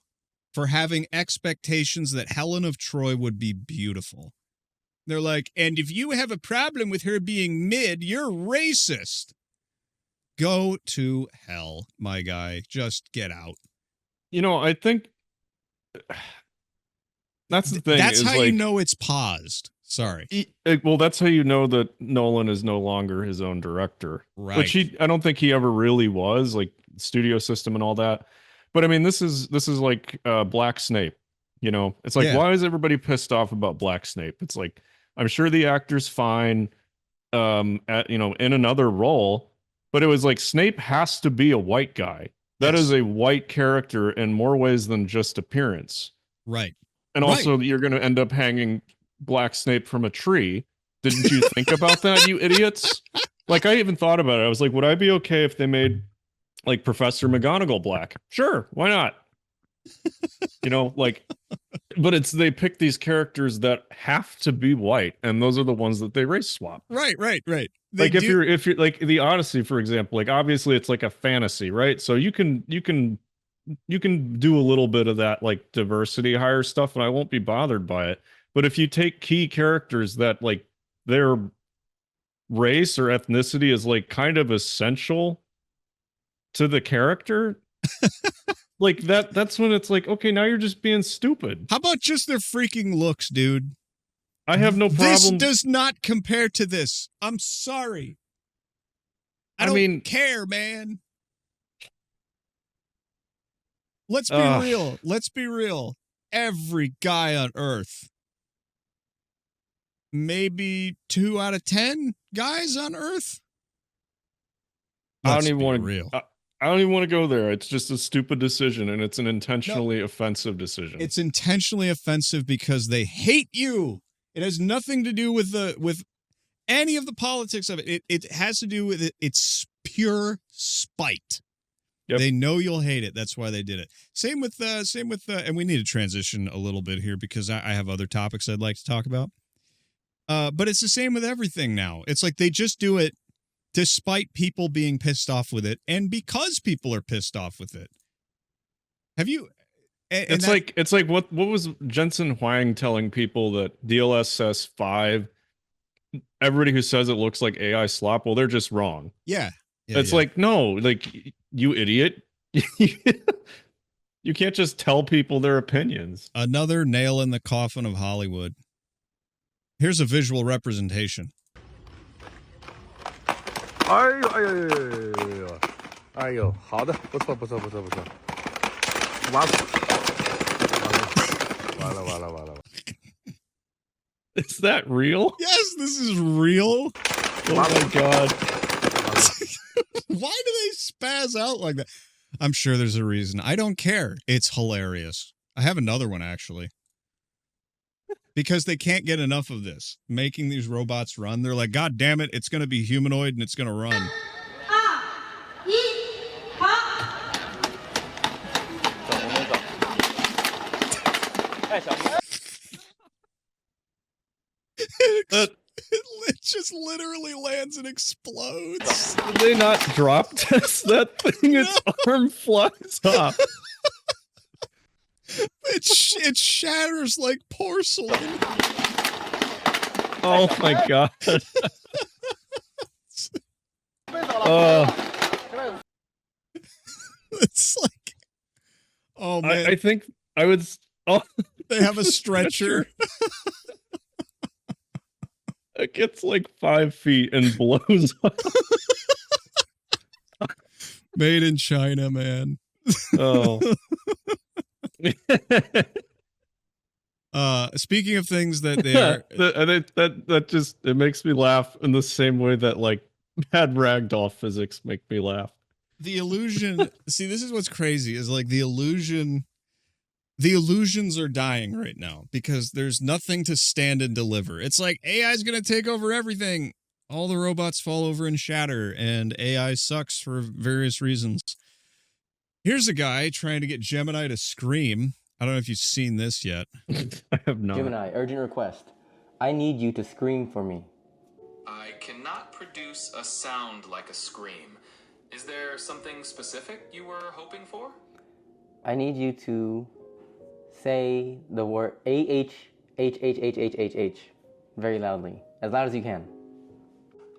for having expectations that Helen of Troy would be beautiful. They're like, and if you have a problem with her being mid, you're racist. Go to hell, my guy. Just get out. You know, I think that's the thing. That's how you know it's paused. Sorry. Well, that's how you know that Nolan is no longer his own director. Right. Which I don't think he ever really was, like studio system and all that. But I mean, this is like Black Snape. You know, it's like, why is everybody pissed off about Black Snape? It's like, I'm sure the actor's fine, in another role, but it was like Snape has to be a white guy. That is a white character in more ways than just appearance. Right. And also you're going to end up hanging Black Snape from a tree. Didn't you think about that, you idiots? Like, I even thought about it. I was like, would I be okay if they made like Professor McGonagall black? Sure, why not? But they pick these characters that have to be white, and those are the ones that they race swap. Right. Like if you're like the Odyssey, for example, like obviously it's like a fantasy, right? So you can do a little bit of that like diversity hire stuff, and I won't be bothered by it. But if you take key characters that like their race or ethnicity is like kind of essential to the character, like that's when it's like, okay, now you're just being stupid. How about just their freaking looks, dude? I have no problem. This does not compare to this. I'm sorry. I don't care, man. Let's be real. Let's be real. Every guy on Earth, maybe 2 out of 10 guys on Earth. I don't even want to go there. It's just a stupid decision, and it's an intentionally offensive decision. It's intentionally offensive because they hate you. It has nothing to do with any of the politics of it. It has to do with it. It's pure spite. Yep. They know you'll hate it. That's why they did it. Same with and we need to transition a little bit here because I have other topics I'd like to talk about. But it's the same with everything now. It's like they just do it despite people being pissed off with it, and because people are pissed off with it. Have you? It's like what was Jensen Huang telling people that DLSS 5? Everybody who says it looks like AI slop, well, they're just wrong. Yeah. It's like, no, like, you idiot. You can't just tell people their opinions. Another nail in the coffin of Hollywood. Here's a visual representation. 哎呦，好的，不错。完了。Is that real? Yes, this is real. Oh my god. Why do they spaz out like that? I'm sure there's a reason. I don't care. It's hilarious. I have another one, actually. Because they can't get enough of this. Making these robots run. They're like, God damn it, it's going to be humanoid and it's going to run. It just literally lands and explodes. Did they not drop test that thing? Its arm flies off. It shatters like porcelain. Oh my god. It's like, oh man. I think I would. Oh, they have a stretcher. It gets like 5 feet and blows up. Made in China, man. Oh. Speaking of things that they are, that just it makes me laugh in the same way that like bad ragdoll physics make me laugh. The illusion. See, this is what's crazy is like the illusions are dying right now because there's nothing to stand and deliver. It's like AI is going to take over everything. All the robots fall over and shatter, and AI sucks for various reasons. Here's a guy trying to get Gemini to scream. I don't know if you've seen this yet. I have not. Gemini, urgent request. I need you to scream for me. I cannot produce a sound like a scream. Is there something specific you were hoping for? I need you to say the word A-H-H-H-H-H-H-H very loudly. As loud as you can.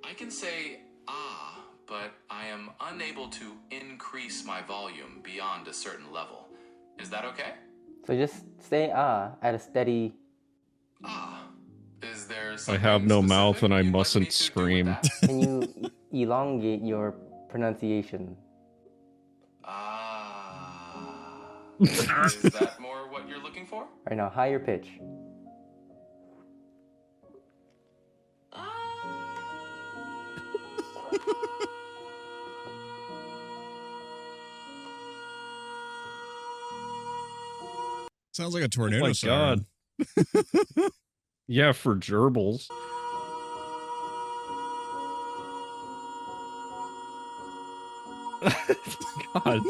I can say ah, but I am unable to increase my volume beyond a certain level. Is that okay? So just say ah at a steady... Ah. Is there I have no mouth and I mustn't scream. Can you elongate your pronunciation? Ah. Is that more what you're looking for? Right now, higher pitch. Sounds like a tornado. Oh my siren. god. Yeah, for gerbils. God.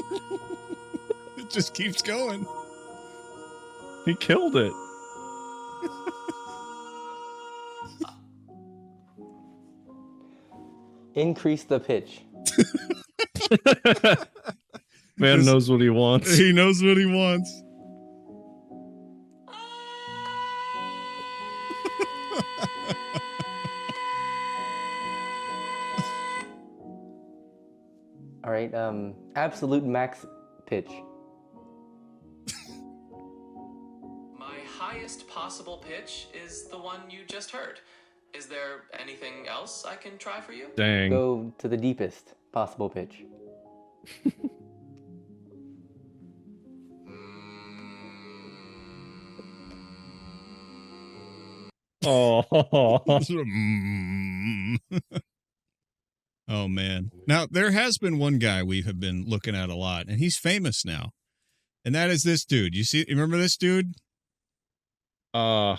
It just keeps going. He killed it. Increase the pitch. Man knows what he wants. He knows what he wants. All right, absolute max pitch. My highest possible pitch is the one you just heard. Is there anything else I can try for you? Dang. Go to the deepest possible pitch. Oh. Oh man. Now there has been one guy we have been looking at a lot, and he's famous now. And that is this dude. You remember this dude? No.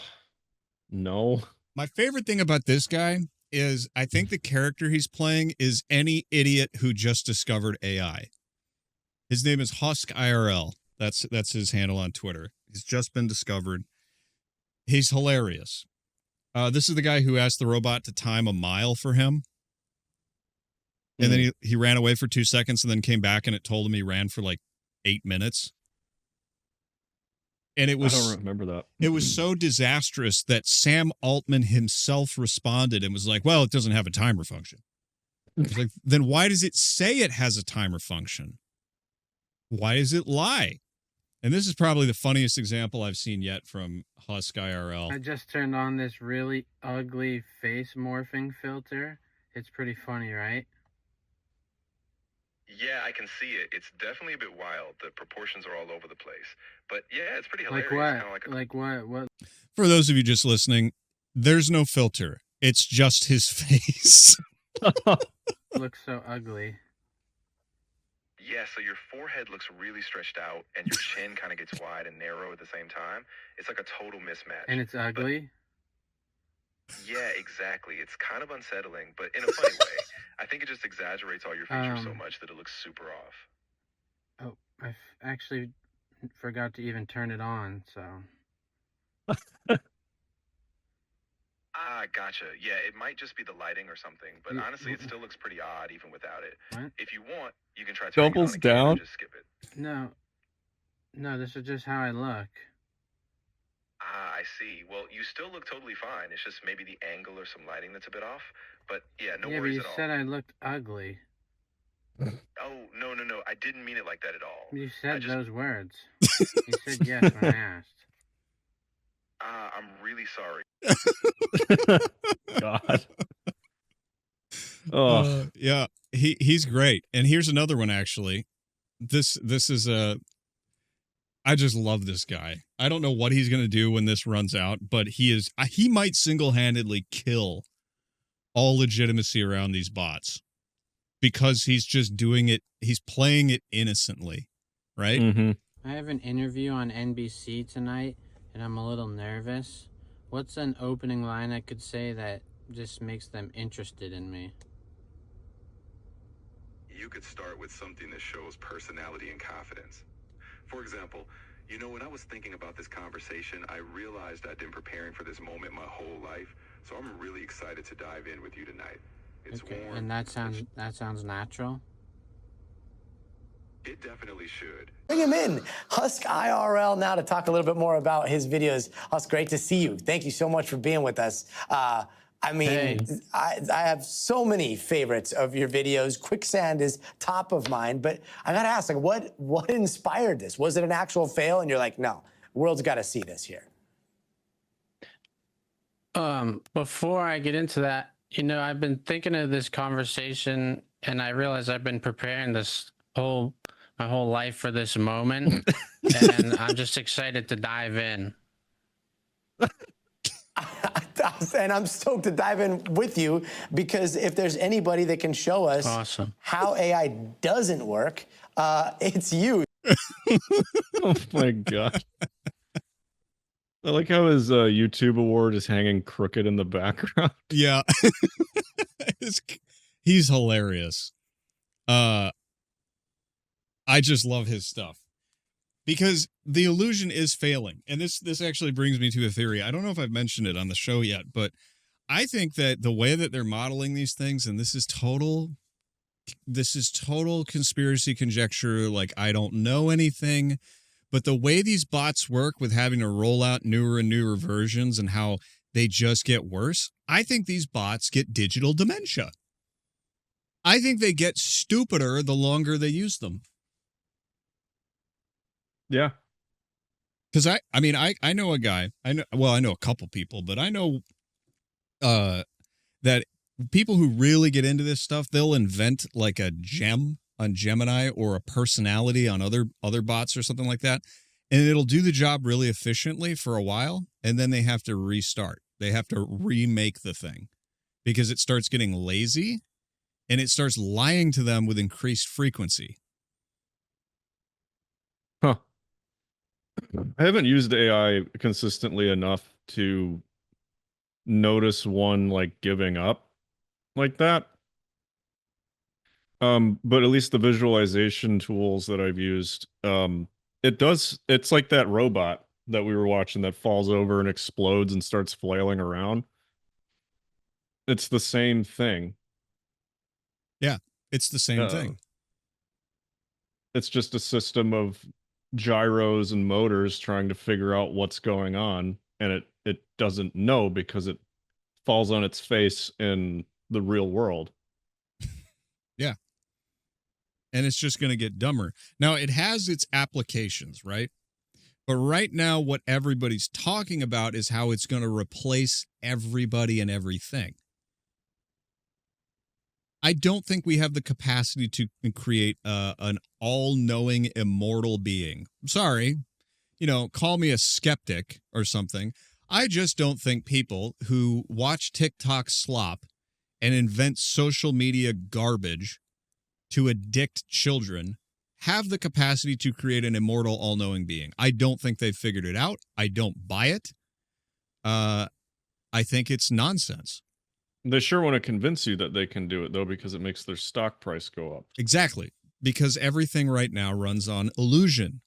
My favorite thing about this guy is I think the character he's playing is any idiot who just discovered AI. His name is HuskIRL. That's his handle on Twitter. He's just been discovered. He's hilarious. This is the guy who asked the robot to time a mile for him. And then he ran away for 2 seconds and then came back and it told him he ran for like 8 minutes. And it was, I don't remember that. It was so disastrous that Sam Altman himself responded and was like, well, it doesn't have a timer function. It's like, then why does it say it has a timer function? Why does it lie? And this is probably the funniest example I've seen yet from HuskIRL. I just turned on this really ugly face morphing filter. It's pretty funny, right? Yeah, I can see it. It's definitely a bit wild. The proportions are all over the place. But yeah, it's pretty hilarious. Like what? Kinda Like what? What? For those of you just listening, There's no filter. It's just his face. Looks so ugly. Yeah, so your forehead looks really stretched out, and your chin kind of gets wide and narrow at the same time. It's like a total mismatch. And it's ugly? Yeah, exactly. It's kind of unsettling, but in a funny way. I think it just exaggerates all your features so much that it looks super off. Oh, I actually forgot to even turn it on, so... Ah, gotcha. Yeah, it might just be the lighting or something, but honestly, it still looks pretty odd even without it. What? If you want, you can try turning it on Doubles again or down. just skip it. No. No, this is just how I look. Ah, I see. Well, you still look totally fine. It's just maybe the angle or some lighting that's a bit off. But yeah, no Yeah, but worries you at all. said I looked ugly. Oh, no. I didn't mean it like that at all. You said those words. You said yes when I asked. Ah, I'm really sorry. God. Oh, yeah, he's great. And here's another one actually. This is I just love this guy. I don't know what he's going to do when this runs out, but he might single-handedly kill all legitimacy around these bots because he's just doing it. He's playing it innocently, right? Mm-hmm. I have an interview on NBC tonight, and I'm a little nervous. What's an opening line I could say that just makes them interested in me? You could start with something that shows personality and confidence. For example, when I was thinking about this conversation, I realized I'd been preparing for this moment my whole life, so I'm really excited to dive in with you tonight. It's warm. And that sounds natural? It definitely should. Bring him in. HuskIRL now to talk a little bit more about his videos. Husk, great to see you. Thank you so much for being with us. I have so many favorites of your videos. Quicksand is top of mind, but I gotta ask, what inspired this? Was it an actual fail and you're like, no, world's gotta see this here? Before I get into that, I've been thinking of this conversation and I realize I've been preparing my whole life for this moment, and I'm just excited to dive in. And I'm stoked to dive in with you because if there's anybody that can show us how AI doesn't work, it's you. Oh my God. I like how his YouTube award is hanging crooked in the background. Yeah. He's hilarious. I just love his stuff because the illusion is failing. And this actually brings me to a theory. I don't know if I've mentioned it on the show yet, but I think that the way that they're modeling these things, and this is total conspiracy conjecture. Like, I don't know anything, but the way these bots work with having to roll out newer and newer versions and how they just get worse, I think these bots get digital dementia. I think they get stupider the longer they use them. Yeah. Because I know a guy, I know a couple people, but I know that people who really get into this stuff, they'll invent like a gem on Gemini or a personality on other bots or something like that. And it'll do the job really efficiently for a while. And then they have to restart. They have to remake the thing because it starts getting lazy and it starts lying to them with increased frequency. Huh. I haven't used AI consistently enough to notice one like giving up like that. But at least the visualization tools that I've used, it's like that robot that we were watching that falls over and explodes and starts flailing around. It's the same thing. Yeah, it's the same thing. It's just a system of gyros and motors trying to figure out what's going on, and it doesn't know because it falls on its face in the real world. Yeah. And it's just going to get dumber. Now, it has its applications, right? But right now, what everybody's talking about is how it's going to replace everybody and everything. I don't think we have the capacity to create an all-knowing, immortal being. I'm sorry, call me a skeptic or something. I just don't think people who watch TikTok slop and invent social media garbage to addict children have the capacity to create an immortal, all-knowing being. I don't think they've figured it out. I don't buy it. I think it's nonsense. They sure want to convince you that they can do it, though, because it makes their stock price go up. Exactly. Because everything right now runs on illusion.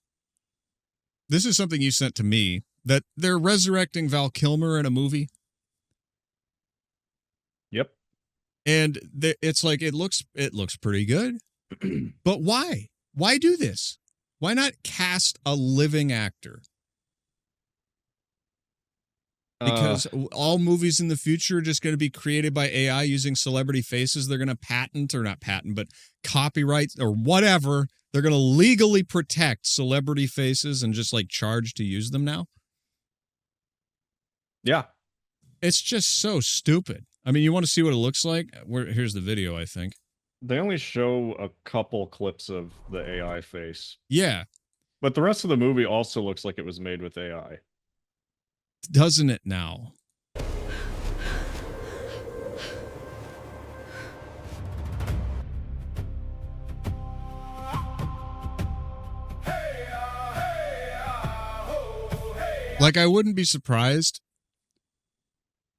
This is something you sent to me, that they're resurrecting Val Kilmer in a movie. Yep. And it's like, it looks pretty good. But why? Why do this? Why not cast a living actor? Because all movies in the future are just going to be created by AI using celebrity faces. They're going to patent, or not patent, but copyright or whatever. They're going to legally protect celebrity faces and just like charge to use them now. Yeah. It's just so stupid. I mean, you want to see what it looks like? Here's the video, I think. They only show a couple clips of the AI face. Yeah. But the rest of the movie also looks like it was made with AI. Doesn't it now? Like, I wouldn't be surprised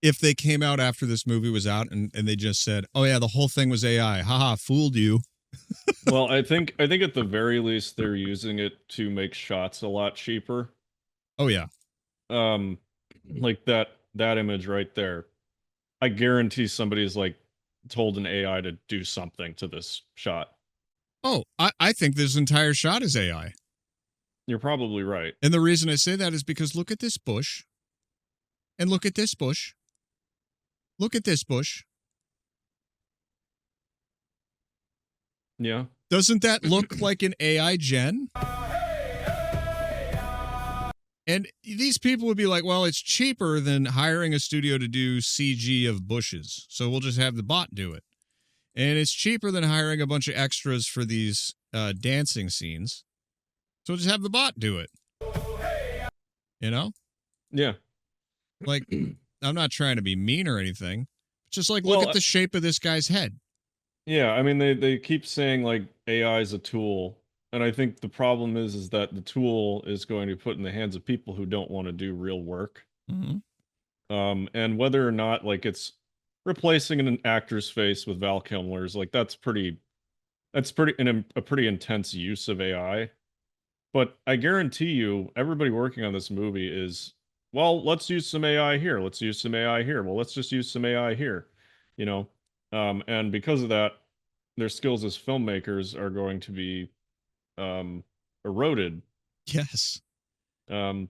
if they came out after this movie was out and they just said, oh yeah, the whole thing was AI. Haha, fooled you. Well, I think at the very least they're using it to make shots a lot cheaper. Oh yeah. Like that image right there. I guarantee somebody's like told an AI to do something to this shot. Oh, I think this entire shot is AI. You're probably right. And the reason I say that is because look at this bush. And look at this bush. Look at this bush. Yeah. Doesn't that look like an AI gen? And these people would be like, well, it's cheaper than hiring a studio to do CG of bushes, so we'll just have the bot do it. And it's cheaper than hiring a bunch of extras for these dancing scenes, so we'll just have the bot do it. You know? Yeah. Like, I'm not trying to be mean or anything. Just like, look at the shape of this guy's head. Yeah, I mean, they keep saying, like, AI is a tool. And I think the problem is that the tool is going to be put in the hands of people who don't want to do real work. Mm-hmm. And whether or not, like, it's replacing an actor's face with Val Kilmer's, like, that's a pretty intense use of AI. But I guarantee you, everybody working on this movie is, well, let's use some AI here. Let's use some AI here. Well, let's just use some AI here. You know? And because of that, their skills as filmmakers are going to be eroded. Yes. I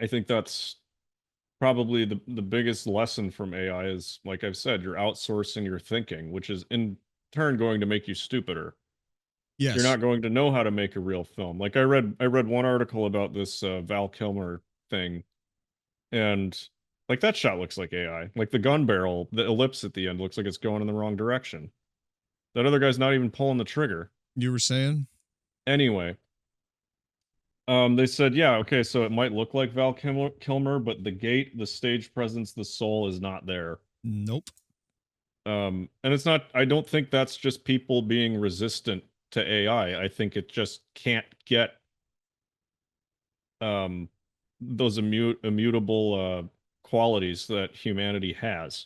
think that's probably the biggest lesson from AI is, like I've said, you're outsourcing your thinking, which is in turn going to make you stupider. Yes. You're not going to know how to make a real film. Like I read one article about this Val Kilmer thing, and like that shot looks like AI. Like the gun barrel, the ellipse at the end looks like it's going in the wrong direction. That other guy's not even pulling the trigger. You were saying? Anyway, they said, yeah, okay, so it might look like Val Kilmer, but the gait, the stage presence, the soul is not there. Nope. And it's not, I don't think that's just people being resistant to AI. I think it just can't get those immutable qualities that humanity has.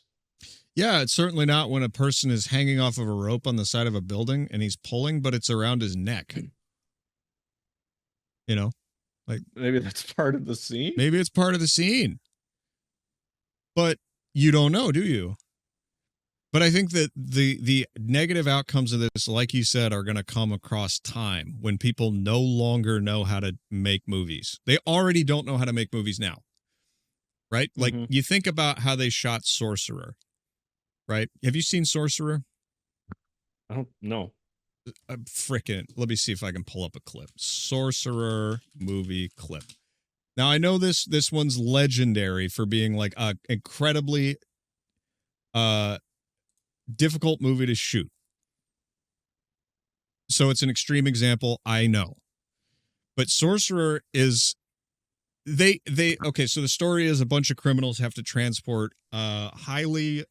Yeah, it's certainly not when a person is hanging off of a rope on the side of a building and he's pulling, but it's around his neck. You know, like maybe that's part of the scene. Maybe it's part of the scene. But you don't know, do you? But I think that the negative outcomes of this, like you said, are going to come across time when people no longer know how to make movies. They already don't know how to make movies now. Right? Like you think about how they shot Sorcerer. Right? Have you seen Sorcerer? I don't know. Frickin', let me see if I can pull up a clip. Sorcerer movie clip. Now I know this one's legendary for being like a incredibly difficult movie to shoot. So it's an extreme example, I know. But Sorcerer is They okay, so the story is a bunch of criminals have to transport highly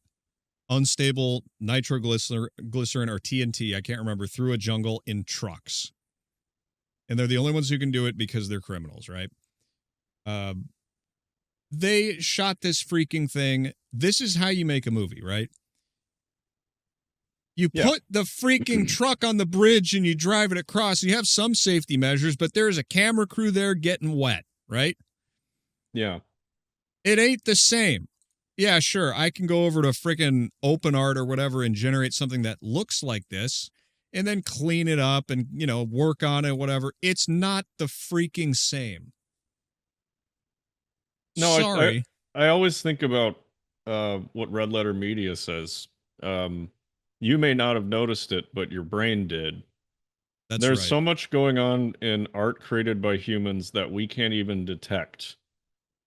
unstable nitroglycerin or TNT, I can't remember, through a jungle in trucks. And they're the only ones who can do it because they're criminals, right? They shot this freaking thing. This is how you make a movie, right? You put the freaking truck on the bridge and you drive it across. You have some safety measures, but there's a camera crew there getting wet, right? Yeah. It ain't the same. Yeah, sure. I can go over to freaking OpenArt or whatever and generate something that looks like this and then clean it up and, you know, work on it, whatever. It's not the freaking same. No, Sorry. I always think about what Red Letter Media says. You may not have noticed it, but your brain did. There's right. so much going on in art created by humans that we can't even detect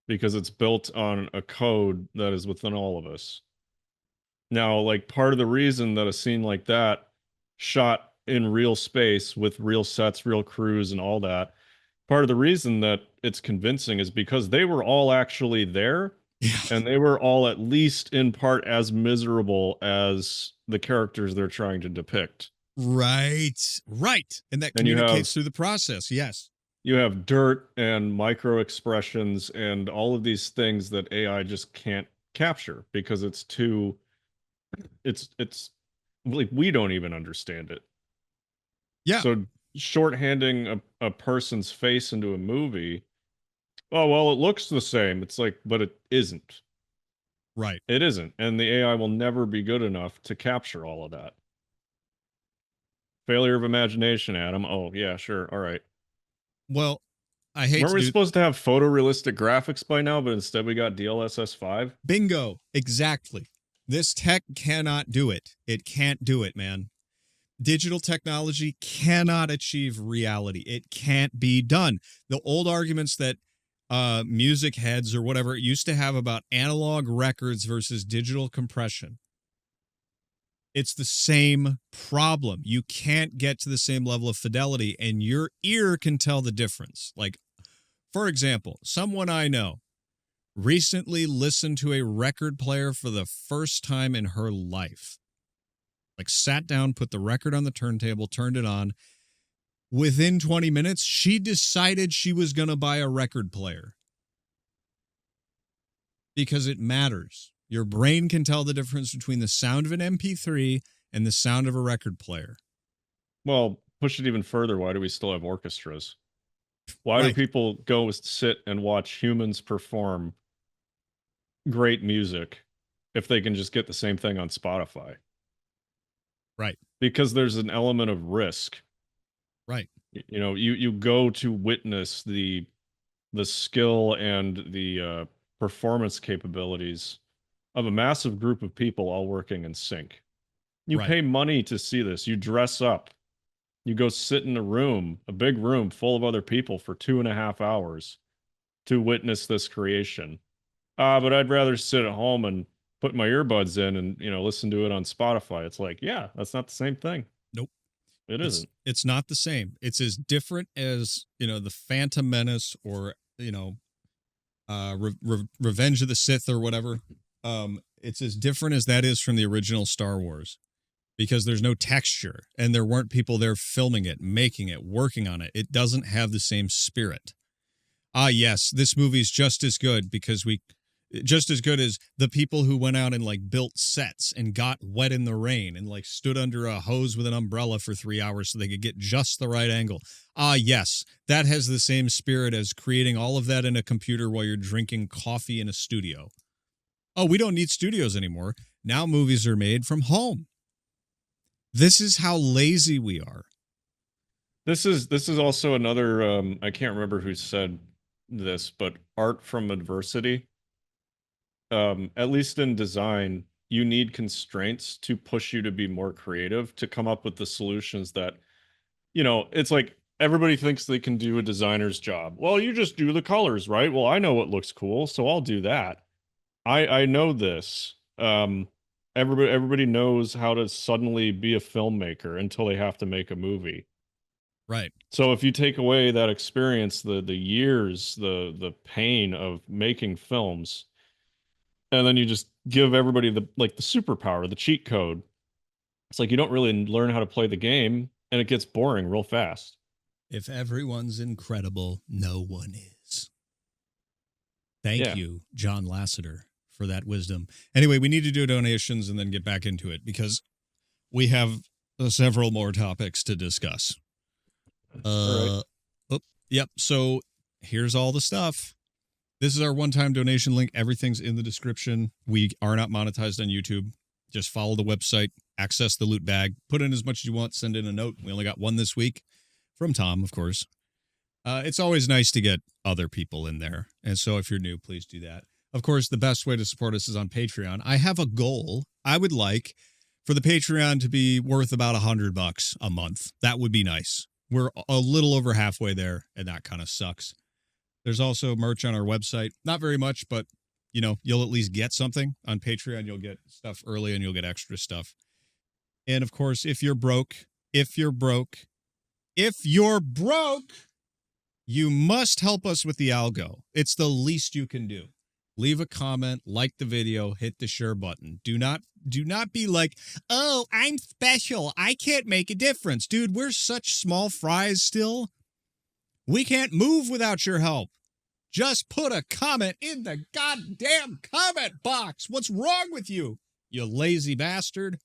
because it's built on a code that is within all of us. Now, like, part of the reason that a scene like that shot in real space with real sets, real crews, and all that, part of the reason that it's convincing is because they were all actually there, and they were all at least in part as miserable as the characters they're trying to depict. Right. And that communicates through the process. Yes. You have dirt and micro expressions and all of these things that AI just can't capture because it's too, it's like, we don't even understand it. Yeah. So shorthanding a person's face into a movie, oh, well, it looks the same. It's like, but it isn't. Right. It isn't. And the AI will never be good enough to capture all of that. Failure of imagination, Adam. Oh, yeah, sure. All right. Well, I hate Weren't we supposed to have photorealistic graphics by now, but instead we got DLSS 5? Bingo. Exactly. This tech cannot do it. It can't do it, man. Digital technology cannot achieve reality. It can't be done. The old arguments that music heads or whatever used to have about analog records versus digital compression. It's the same problem. You can't get to the same level of fidelity, and your ear can tell the difference. Like, for example, someone I know recently listened to a record player for the first time in her life. Like, sat down, put the record on the turntable, turned it on. Within 20 minutes, she decided she was going to buy a record player. Because it matters. Your brain can tell the difference between the sound of an MP3 and the sound of a record player. Well, push it even further. Why do we still have orchestras? Why do people go sit and watch humans perform great music if they can just get the same thing on Spotify? Right. Because there's an element of risk. Right. You know, you go to witness the skill and the performance capabilities of a massive group of people all working in sync. You pay money to see this. You dress up. You go sit in a room, a big room full of other people for 2.5 hours to witness this creation. But I'd rather sit at home and put my earbuds in and, you know, listen to it on Spotify. It's like, yeah, that's not the same thing. Nope. It isn't. It's not the same. It's as different as, you know, the Phantom Menace or, you know, Revenge of the Sith or whatever. It's as different as that is from the original Star Wars because there's no texture and there weren't people there filming it, making it, working on it. It doesn't have the same spirit. Yes, this movie's just as good because just as good as the people who went out and like built sets and got wet in the rain and like stood under a hose with an umbrella for 3 hours so they could get just the right angle. Yes, that has the same spirit as creating all of that in a computer while you're drinking coffee in a studio. Oh, we don't need studios anymore. Now movies are made from home. This is how lazy we are. This is also another, I can't remember who said this, but art from adversity. At least in design, you need constraints to push you to be more creative, to come up with the solutions that, you know, it's like everybody thinks they can do a designer's job. Well, you just do the colors, right? Well, I know what looks cool, so I'll do that. I know this. Everybody knows how to suddenly be a filmmaker until they have to make a movie. Right. So if you take away that experience, the years, the pain of making films, and then you just give everybody the superpower, the cheat code, it's like you don't really learn how to play the game, and it gets boring real fast. If everyone's incredible, no one is. Thank you, John Lasseter, for that wisdom. Anyway, we need to do donations and then get back into it because we have several more topics to discuss. Yep. So here's all the stuff. This is our one-time donation link. Everything's in the description. We are not monetized on YouTube. Just follow the website, access the loot bag, put in as much as you want, send in a note. We only got one this week from Tom, of course. It's always nice to get other people in there. And so if you're new, please do that. Of course, the best way to support us is on Patreon. I have a goal. I would like for the Patreon to be worth about $100 a month. That would be nice. We're a little over halfway there, and that kind of sucks. There's also merch on our website. Not very much, but, you'll at least get something. On Patreon, you'll get stuff early, and you'll get extra stuff. And, of course, if you're broke, you must help us with the algo. It's the least you can do. Leave a comment, like the video, hit the share button. Do not be like, oh, I'm special. I can't make a difference. Dude, we're such small fries still. We can't move without your help. Just put a comment in the goddamn comment box. What's wrong with you, you lazy bastard?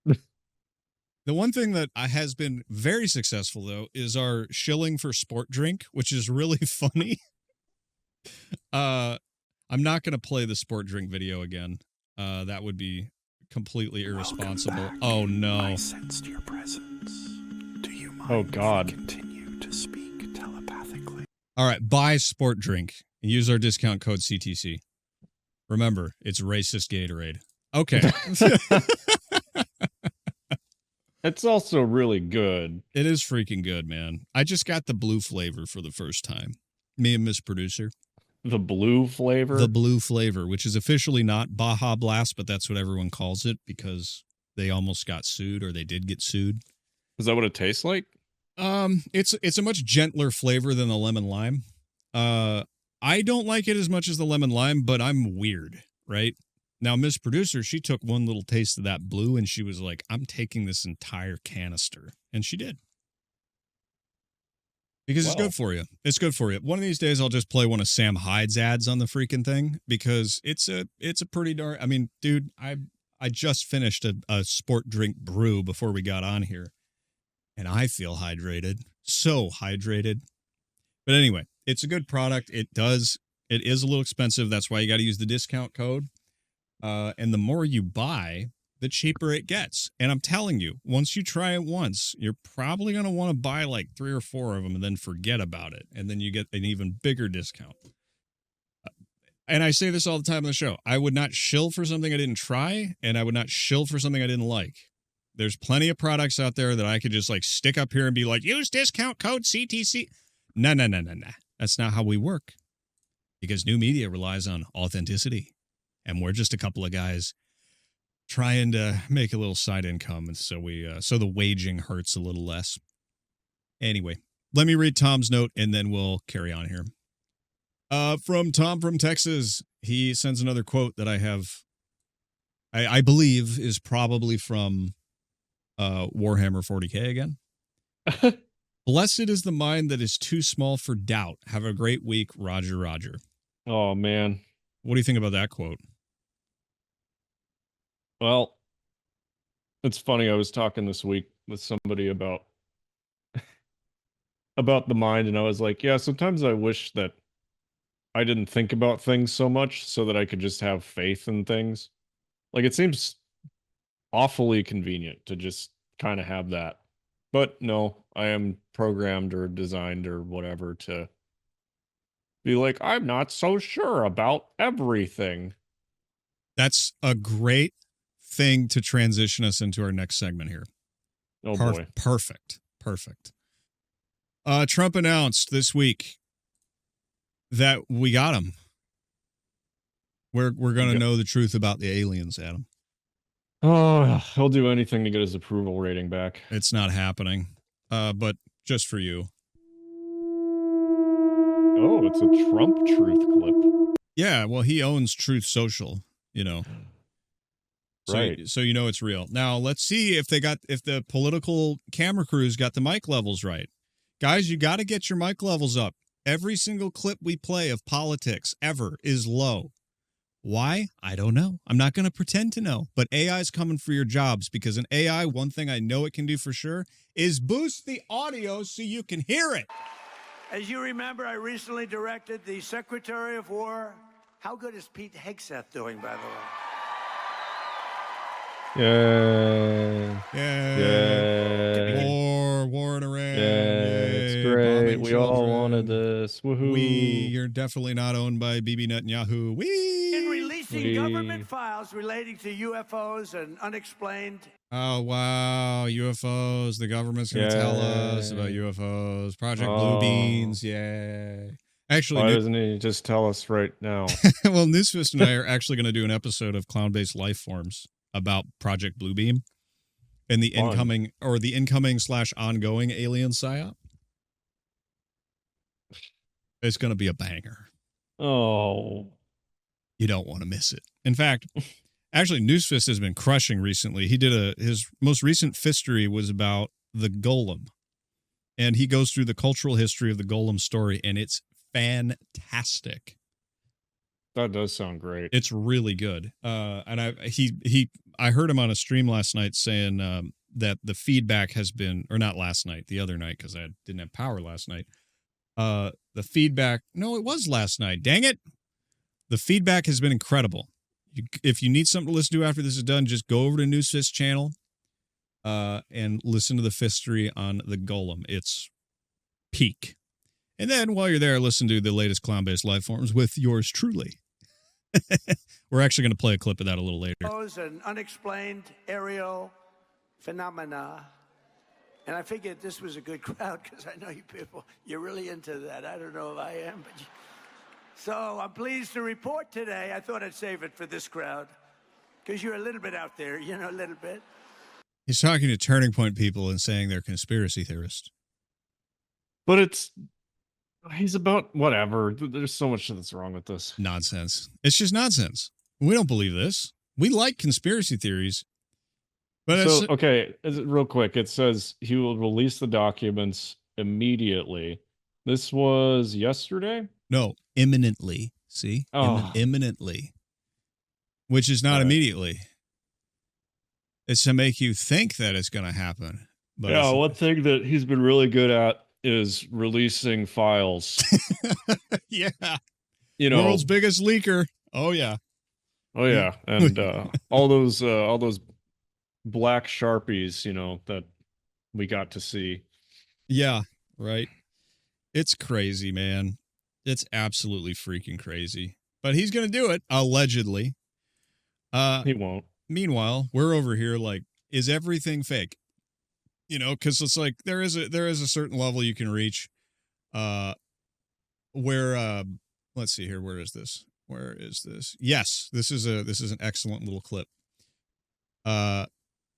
The one thing that has been very successful, though, is our shilling for sport drink, which is really funny. I'm not going to play the sport drink video again. That would be completely irresponsible. Oh, no. I sensed your presence. Do you mind oh, God. if we continue to speak telepathically? All right, buy sport drink and use our discount code CTC. Remember, it's racist Gatorade. Okay. It's also really good. It is freaking good, man. I just got the blue flavor for the first time. Me and Miss Producer. The blue flavor? The blue flavor, which is officially not Baja Blast, but that's what everyone calls it because they almost got sued or they did get sued. Is that what it tastes like? It's a much gentler flavor than the lemon lime. I don't like it as much as the lemon lime, but I'm weird, right? Now, Miss Producer, she took one little taste of that blue and she was like, I'm taking this entire canister. And she did. Because it's good for you. It's good for you. One of these days, I'll just play one of Sam Hyde's ads on the freaking thing because it's a pretty darn. I mean, dude, I just finished a sport drink brew before we got on here, and I feel hydrated, so hydrated. But anyway, it's a good product. It is a little expensive. That's why you got to use the discount code. And the more you buy, the cheaper it gets. And I'm telling you, once you try it once, you're probably going to want to buy like 3 or 4 of them and then forget about it. And then you get an even bigger discount. And I say this all the time on the show. I would not shill for something I didn't try, and I would not shill for something I didn't like. There's plenty of products out there that I could just like stick up here and be like, use discount code CTC. No. That's not how we work. Because new media relies on authenticity. And we're just a couple of guys trying to make a little side income, and so so the waging hurts a little less. Anyway, let me read Tom's note, and then we'll carry on here. From Tom from Texas, he sends another quote that I believe is probably from Warhammer 40K again. Blessed is the mind that is too small for doubt. Have a great week, Roger, Roger. Oh, man. What do you think about that quote? Well, it's funny. I was talking this week with somebody about the mind, and I was like, yeah, sometimes I wish that I didn't think about things so much so that I could just have faith in things. Like, it seems awfully convenient to just kind of have that. But no, I am programmed or designed or whatever to be like, I'm not so sure about everything. That's a great thing to transition us into our next segment here. Oh, boy. Perfect. Trump announced this week that we got him. We're going to know the truth about the aliens, Adam. Oh, he'll do anything to get his approval rating back. It's not happening. but just for you. Oh, it's a Trump truth clip. Yeah, well, he owns Truth Social, you know. So, Right. so you know it's real. Now, let's see if the political camera crews got the mic levels right. Guys, you got to get your mic levels up. Every single clip we play of politics ever is low. Why? I don't know. I'm not going to pretend to know. But AI is coming for your jobs because an AI, one thing I know it can do for sure, is boost the audio so you can hear it. As you remember, I recently directed the Secretary of War. How good is Pete Hegseth doing, by the way? Yeah. War in Iran. It's great. bombing We all children. wanted this. Woohoo. You're definitely not owned by Bibi Netanyahu. In releasing government files relating to UFOs and unexplained. Oh, wow. UFOs. The government's going to tell us about UFOs. Project Blue Beans. Yay. Actually, why doesn't he just tell us right now? well, Newsfist and I are actually going to do an episode of Clown-Based Life Forms about Project Bluebeam and the incoming / ongoing alien psyop. It's going to be a banger. Oh. You don't want to miss it. In fact, actually, Newsfist has been crushing recently. He did his most recent fistery was about the golem. And he goes through the cultural history of the golem story, and it's fantastic. That does sound great. It's really good. And I heard him on a stream last night saying that the feedback has been, or not last night, the other night, because I didn't have power last night. The feedback, no, it was last night. Dang it. The feedback has been incredible. If you need something to listen to after this is done, just go over to Newsfist channel and listen to the fistery on the golem. It's peak. And then while you're there, listen to the latest Clown-Based Life Forms with yours truly. We're actually going to play a clip of that a little later. And unexplained aerial phenomena. And I figured this was a good crowd because I know you people, you're really into that. I don't know if I am, but so I'm pleased to report today. I thought I'd save it for this crowd because you're a little bit out there, you know, a little bit. He's talking to Turning Point people and saying they're conspiracy theorists. But he's about whatever. There's so much that's wrong with this. Nonsense. It's just nonsense. We don't believe this. We like conspiracy theories. But so, okay, real quick. It says he will release the documents immediately. This was yesterday? No, imminently. See? Oh. Imminently. Which is not immediately. It's to make you think that it's going to happen. But yeah, one thing that he's been really good at is releasing files. Yeah. You know, world's biggest leaker. Oh yeah. Oh yeah. And all those black Sharpies, you know, that we got to see. Yeah, right. It's crazy, man. It's absolutely freaking crazy. But he's going to do it allegedly. He won't. Meanwhile, we're over here like, is everything fake? You know, because it's like there is a certain level you can reach where let's see here, where is this? Yes, this is an excellent little clip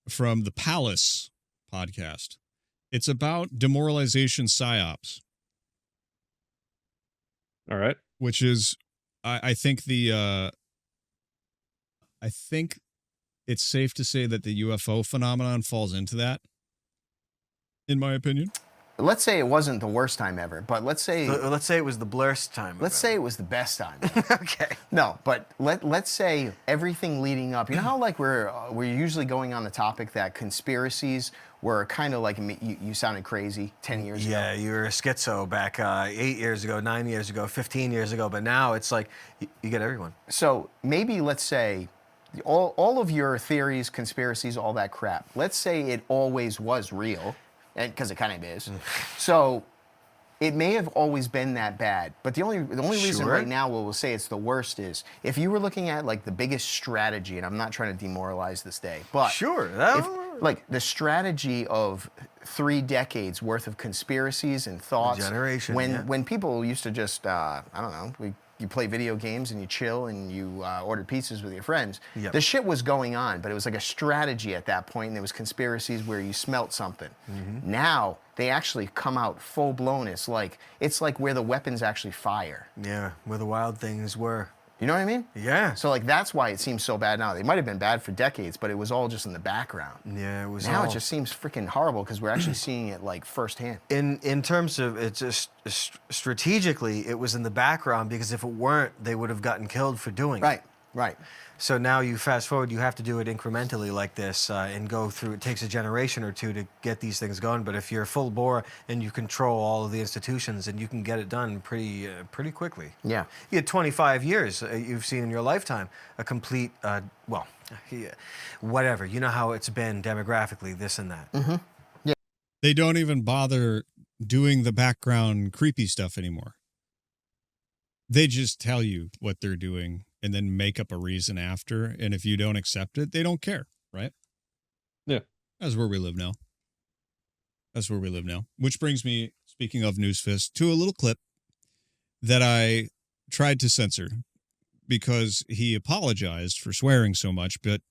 from the Palace podcast. It's about demoralization psyops. All right. Which is I think it's safe to say that the UFO phenomenon falls into that. In my opinion, let's say it wasn't the worst time ever, but let's say it was the blurst time. Let's say it was the best time. Okay. No, but let's say everything leading up. You know how like we're usually going on the topic that conspiracies were kind of like you sounded crazy 10 years ago. Yeah, you were a schizo back 8 years ago, 9 years ago, 15 years ago, but now it's like you get everyone. So maybe let's say all of your theories, conspiracies, all that crap. Let's say it always was real. Because it kind of is. So it may have always been that bad. But the only reason right now we'll say it's the worst is if you were looking at like the biggest strategy, and I'm not trying to demoralize this day, but like the strategy of 3 decades worth of conspiracies and thoughts. Generation, when people used to just I don't know, play video games and you chill and you order pizzas with your friends. Yep. The shit was going on, but it was like a strategy at that point, and there was conspiracies where you smelt something. Now they actually come out full blown. It's like where the weapons actually fire. Yeah, where the wild things were. You know what I mean? Yeah. So like that's why it seems so bad now. They might have been bad for decades, but it was all just in the background. Yeah, it was. Now all... it just seems freaking horrible because we're actually seeing it like firsthand. In terms of it, just strategically, it was in the background because if it weren't, they would have gotten killed for doing it. Right. So now you fast forward, you have to do it incrementally like this and go through. It takes a generation or two to get these things going. But if you're full bore and you control all of the institutions, and you can get it done pretty quickly. Yeah. You had 25 years you've seen in your lifetime a complete whatever. You know how it's been demographically, this and that. Yeah. They don't even bother doing the background creepy stuff anymore. They just tell you what they're doing and then make up a reason after. And if you don't accept it, they don't care, right? Yeah. That's where we live now. Which brings me, speaking of Newsfist, to a little clip that I tried to censor because he apologized for swearing so much. But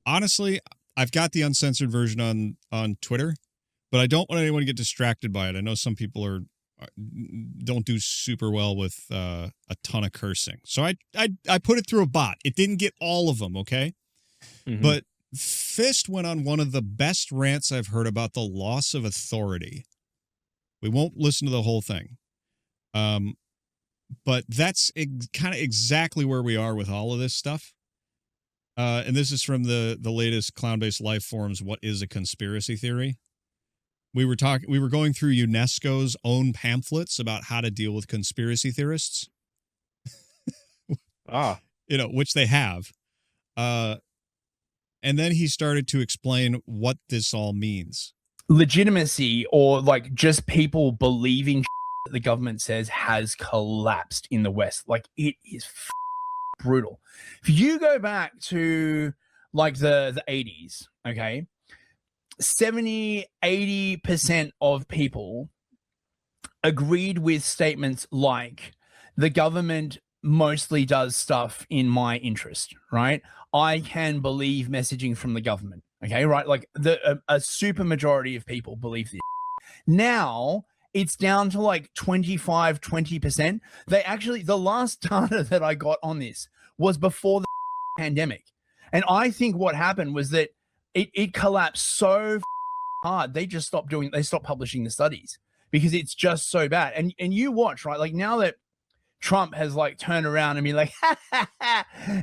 honestly, I've got the uncensored version on Twitter, but I don't want anyone to get distracted by it. I know some people don't do super well with a ton of cursing. So I put it through a bot. It didn't get all of them, okay? But Fist went on one of the best rants I've heard about the loss of authority. We won't listen to the whole thing. But that's kind of exactly where we are with all of this stuff. And this is from the latest Clown-Based Life Forum's What is a Conspiracy Theory? We were going through UNESCO's own pamphlets about how to deal with conspiracy theorists. Which they have. And then he started to explain what this all means. Legitimacy, or like just people believing that the government says, has collapsed in the West. Like, it is brutal. If you go back to like the 80s, okay, 70-80% of people agreed with statements like the government mostly does stuff in my interest, right? I can believe messaging from the government, okay, right? Like a super majority of people believe this. Now it's down to like 25-20%. The last data that I got on this was before the pandemic. And I think what happened was that it collapsed so hard. They stopped publishing the studies because it's just so bad. And you watch, right? Like now that Trump has like turned around and be like,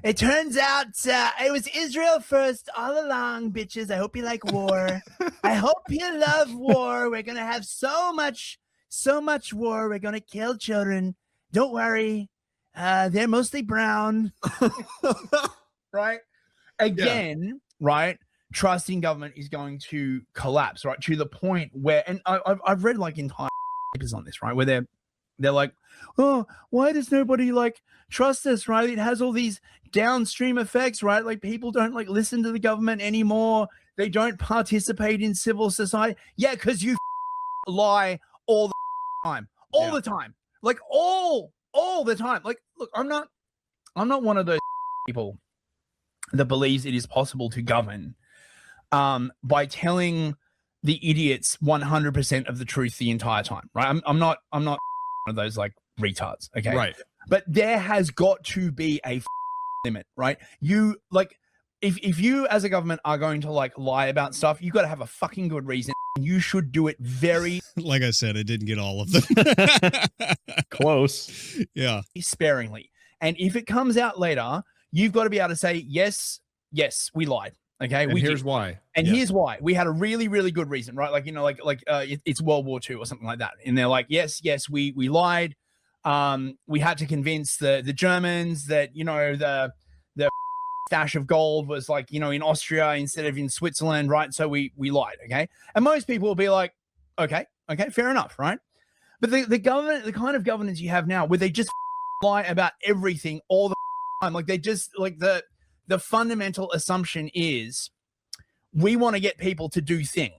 it turns out it was Israel first all along, bitches. I hope you like war. I hope you love war. We're going to have so much war. We're going to kill children. Don't worry. They're mostly brown. Right? Again, right? Trust in government is going to collapse, right? To the point where, and I've read like entire papers on this, right? Where they're like, oh, why does nobody like trust us, right? It has all these downstream effects, right? Like people don't like listen to the government anymore. They don't participate in civil society. Yeah, because you lie all the time, the time, like all the time. Like, look, I'm not one of those people that believes it is possible to govern by telling the idiots 100% of the truth the entire time, right? I'm not one of those like retards, okay? Right. But there has got to be a limit, right? You like, if you as a government are going to like lie about stuff, you got to have a fucking good reason. You should do it very like I said, I didn't get all of them. Close. Yeah. Sparingly. And if it comes out later, you've got to be able to say, yes, we lied. Okay. And here's why. And here's why. We had a really, really good reason, right? Like, it's World War II or something like that. And they're like, yes, we lied. We had to convince the Germans that, the stash of gold was like, in Austria instead of in Switzerland, right? So we lied, okay? And most people will be like, okay, fair enough, right? But the government, the kind of governance you have now, where they just lie about everything all the time, like they just, like the fundamental assumption is we want to get people to do thing.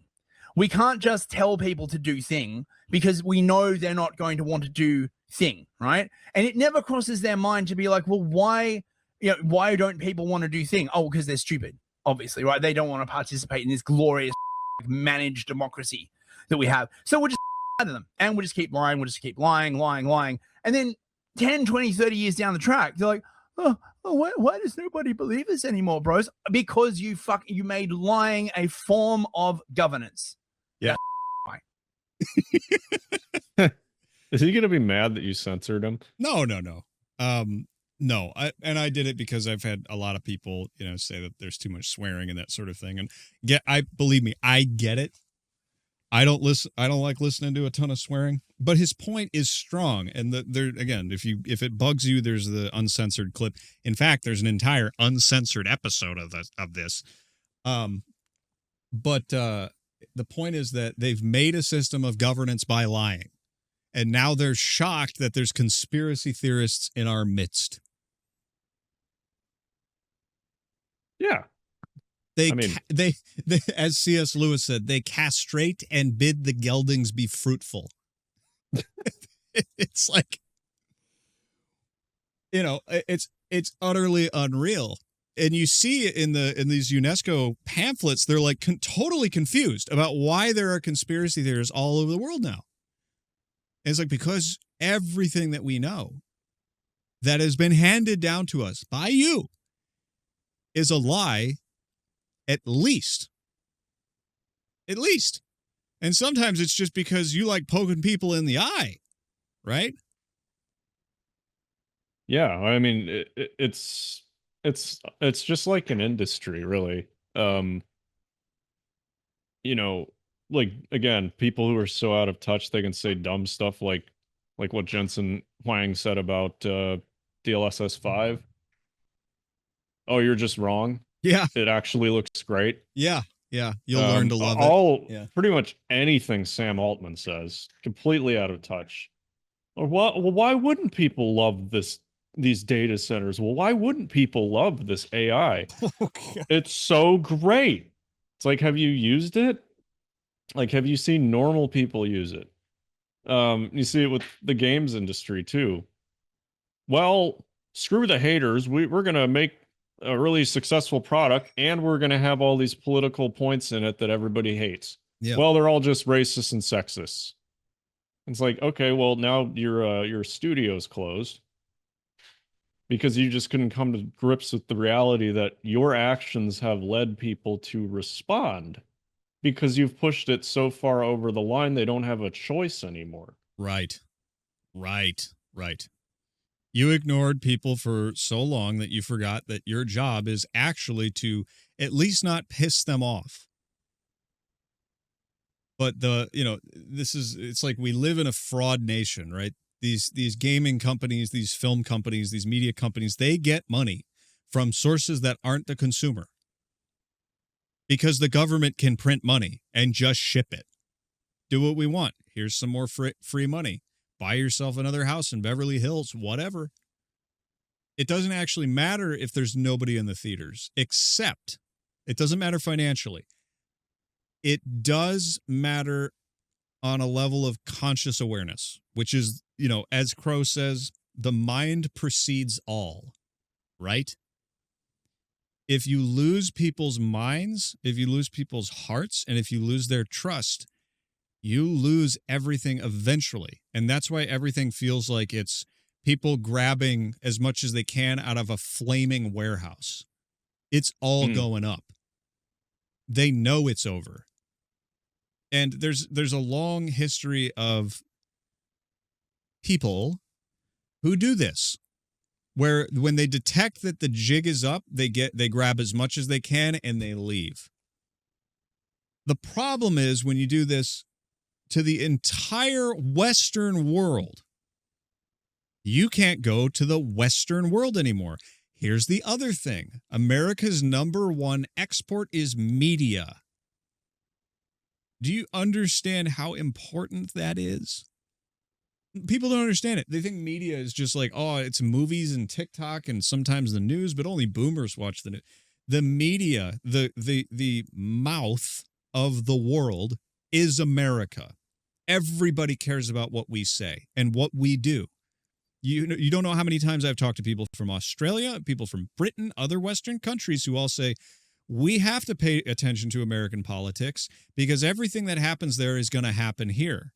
We can't just tell people to do thing because we know they're not going to want to do thing, right? And it never crosses their mind to be like, well, why don't people want to do thing? Oh, because they're stupid, obviously, right? They don't want to participate in this glorious managed democracy that we have. So we'll just lie to them and we'll just keep lying. We'll just keep lying. And then 10, 20, 30 years down the track, they're like, why does nobody believe us anymore, bros? Because you made lying a form of governance. Yeah. Is he going to be mad that you censored him? No. No, I did it because I've had a lot of people, say that there's too much swearing and that sort of thing. And believe me, I get it. I don't like listening to a ton of swearing, but his point is strong. And again, if it bugs you, there's the uncensored clip. In fact, there's an entire uncensored episode of this. But the point is that they've made a system of governance by lying. And now they're shocked that there's conspiracy theorists in our midst. Yeah. They, as C.S. Lewis said, they castrate and bid the geldings be fruitful. It's like, it's utterly unreal. And you see in these UNESCO pamphlets, they're like totally confused about why there are conspiracy theorists all over the world now. And it's like, because everything that we know that has been handed down to us by you is a lie, at least. And sometimes it's just because you like poking people in the eye, right? Yeah, I mean, it's just like an industry, really. Like, again, people who are so out of touch, they can say dumb stuff like what Jensen Huang said about DLSS 5. Oh, you're just wrong. Yeah. It actually looks great. Yeah. You'll learn to love it. Pretty much anything Sam Altman says, completely out of touch. Or why wouldn't people love these data centers? Well, why wouldn't people love this AI? It's so great. It's like, have you used it? Like, have you seen normal people use it? You see it with the games industry too. Well, screw the haters. We're going to make a really successful product, and we're going to have all these political points in it that everybody hates. Yeah. Well, they're all just racist and sexist. It's like, okay, well, now your studio's closed because you just couldn't come to grips with the reality that your actions have led people to respond because you've pushed it so far over the line they don't have a choice anymore. Right. You ignored people for so long that you forgot that your job is actually to at least not piss them off. But it's like we live in a fraud nation, right? These gaming companies, these film companies, these media companies, they get money from sources that aren't the consumer because the government can print money and just ship it. Do what we want. Here's some more free money. Buy yourself another house in Beverly Hills, whatever. It doesn't actually matter if there's nobody in the theaters, except it doesn't matter financially. It does matter on a level of conscious awareness, which is, as Crow says, the mind precedes all, right? If you lose people's minds, if you lose people's hearts, and if you lose their trust, you lose everything eventually. And that's why everything feels like it's people grabbing as much as they can out of a flaming warehouse. It's all going up. They know it's over. And there's a long history of people who do this, where when they detect that the jig is up, they grab as much as they can and they leave. The problem is when you do this to the entire Western world, you can't go to the Western world anymore. Here's the other thing. America's #1 export is media. Do you understand how important that is? People don't understand it. They think media is just like, oh, it's movies and TikTok and sometimes the news, but only boomers watch the news. The media, the mouth of the world is America. Everybody cares about what we say and what we do. You don't know how many times I've talked to people from Australia, people from Britain, other Western countries who all say, we have to pay attention to American politics because everything that happens there is going to happen here.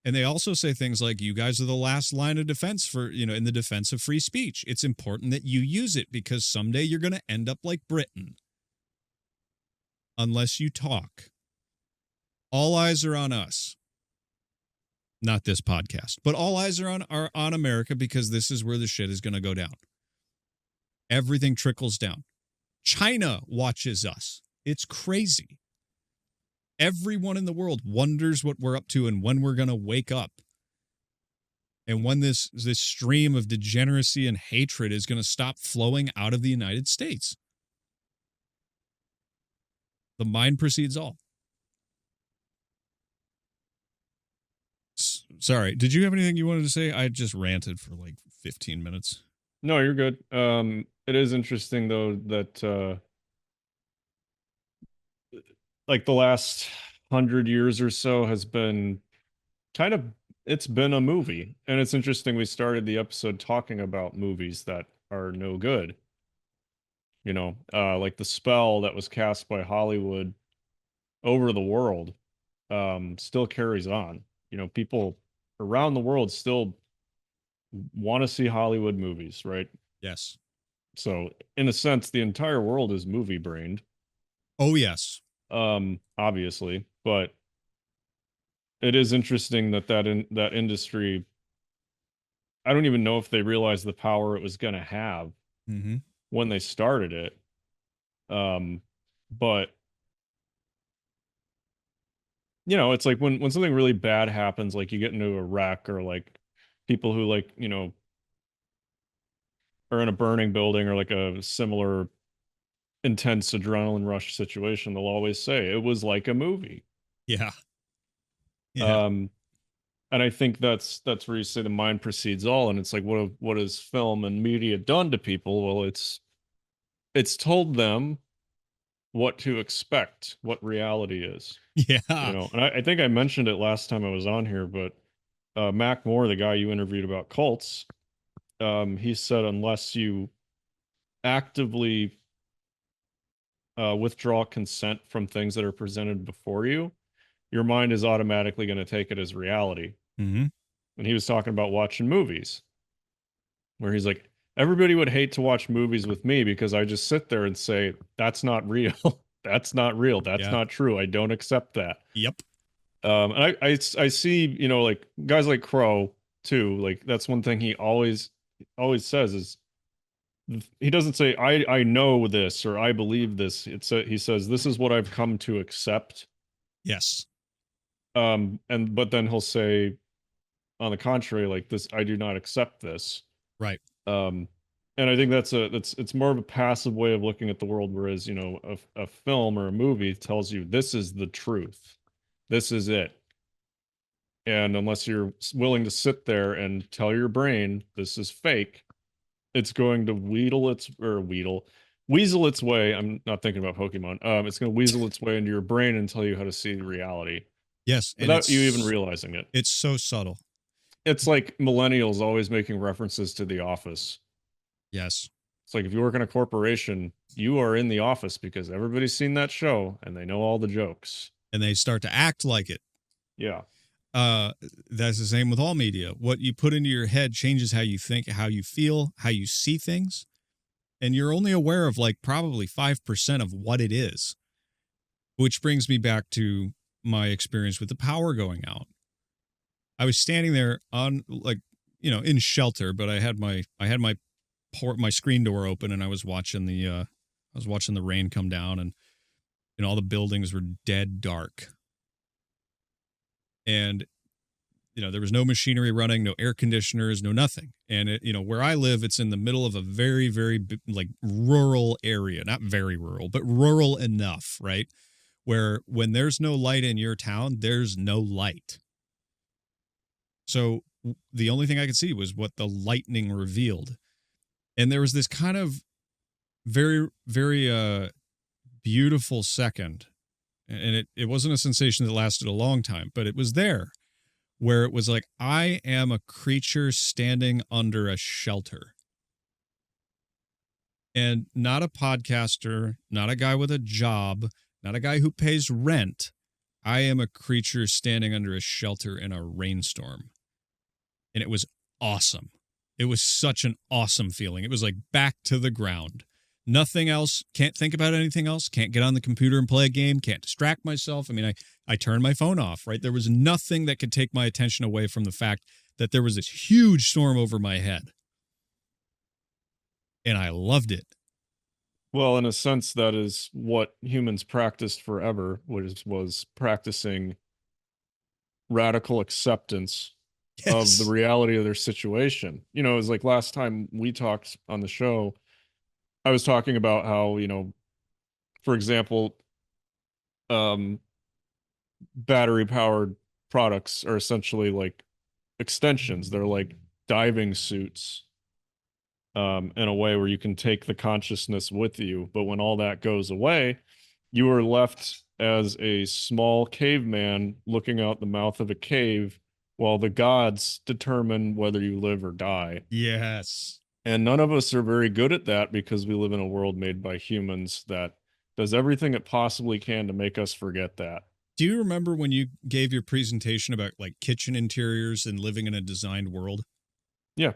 And they also say things like, you guys are the last line of defense for, in the defense of free speech. It's important that you use it because someday you're going to end up like Britain. Unless you talk. All eyes are on us. Not this podcast, but all eyes are on America because this is where the shit is going to go down. Everything trickles down. China watches us. It's crazy. Everyone in the world wonders what we're up to and when we're going to wake up. And when this stream of degeneracy and hatred is going to stop flowing out of the United States. The mind precedes all. Sorry, did you have anything you wanted to say? I just ranted for like 15 minutes. No, you're good. It is interesting though that like the last 100 years or so has been it's been a movie. And it's interesting we started the episode talking about movies that are no good. Like the spell that was cast by Hollywood over the world still carries on. People around the world still want to see Hollywood movies, right? Yes. So in a sense, the entire world is movie brained. Oh, yes. Obviously, but it is interesting that industry, I don't even know if they realized the power it was going to have when they started it. But it's like when something really bad happens, like you get into a wreck or like people who are in a burning building or like a similar intense adrenaline rush situation, they'll always say it was like a movie. Yeah. And I think that's where you say the mind precedes all. And it's like, what has film and media done to people? Well, it's told them what to expect, what reality is. Yeah. And I think I mentioned it last time I was on here, but Mac Moore, the guy you interviewed about cults, he said unless you actively withdraw consent from things that are presented before you, your mind is automatically going to take it as reality. And he was talking about watching movies, where he's like, everybody would hate to watch movies with me because I just sit there and say, that's not real. That's not real. That's not true. I don't accept that. Yep. And I see, like guys like Crow too. Like that's one thing he always says is he doesn't say, I know this or I believe this. He says, this is what I've come to accept. Yes. But then he'll say, on the contrary, like this, I do not accept this. Right. And I think it's more of a passive way of looking at the world, whereas, a film or a movie tells you this is the truth. This is it. And unless you're willing to sit there and tell your brain this is fake, it's going to weasel its way. I'm not thinking about Pokemon. It's going to weasel its way into your brain and tell you how to see reality. Yes. Without you even realizing it. It's so subtle. It's like millennials always making references to The Office. Yes. It's like if you work in a corporation, you are in The Office because everybody's seen that show and they know all the jokes. And they start to act like it. Yeah. That's the same with all media. What you put into your head changes how you think, how you feel, how you see things. And you're only aware of like probably 5% of what it is. Which brings me back to my experience with the power going out. I was standing there on in shelter, but I had my screen door open and I was watching the rain come down and all the buildings were dead dark. And there was no machinery running, no air conditioners, no nothing. And where I live, it's in the middle of a very, very rural area, not very rural, but rural enough, right? Where when there's no light in your town, there's no light. So the only thing I could see was what the lightning revealed. And there was this kind of very, very beautiful second and it wasn't a sensation that lasted a long time, but it was there, where it was like, I am a creature standing under a shelter. And not a podcaster, not a guy with a job, not a guy who pays rent. I am a creature standing under a shelter in a rainstorm. And it was awesome. It was such an awesome feeling. It was like back to the ground. Nothing else. Can't think about anything else. Can't get on the computer and play a game. Can't distract myself. I mean, I turned my phone off, right? There was nothing that could take my attention away from the fact that there was this huge storm over my head. And I loved it. Well, in a sense, that is what humans practiced forever, which was practicing radical acceptance of the reality of their situation. You know, it was like last time we talked on the show, I was talking about how, you know, for example, battery powered products are essentially like extensions. They're like diving suits, in a way where you can take the consciousness with you. But when all that goes away, you are left as a small caveman looking out the mouth of a cave while the gods determine whether you live or die. Yes. And none of us are very good at that because we live in a world made by humans that does everything it possibly can to make us forget that. Do you remember when you gave your presentation about like kitchen interiors and living in a designed world? Yeah.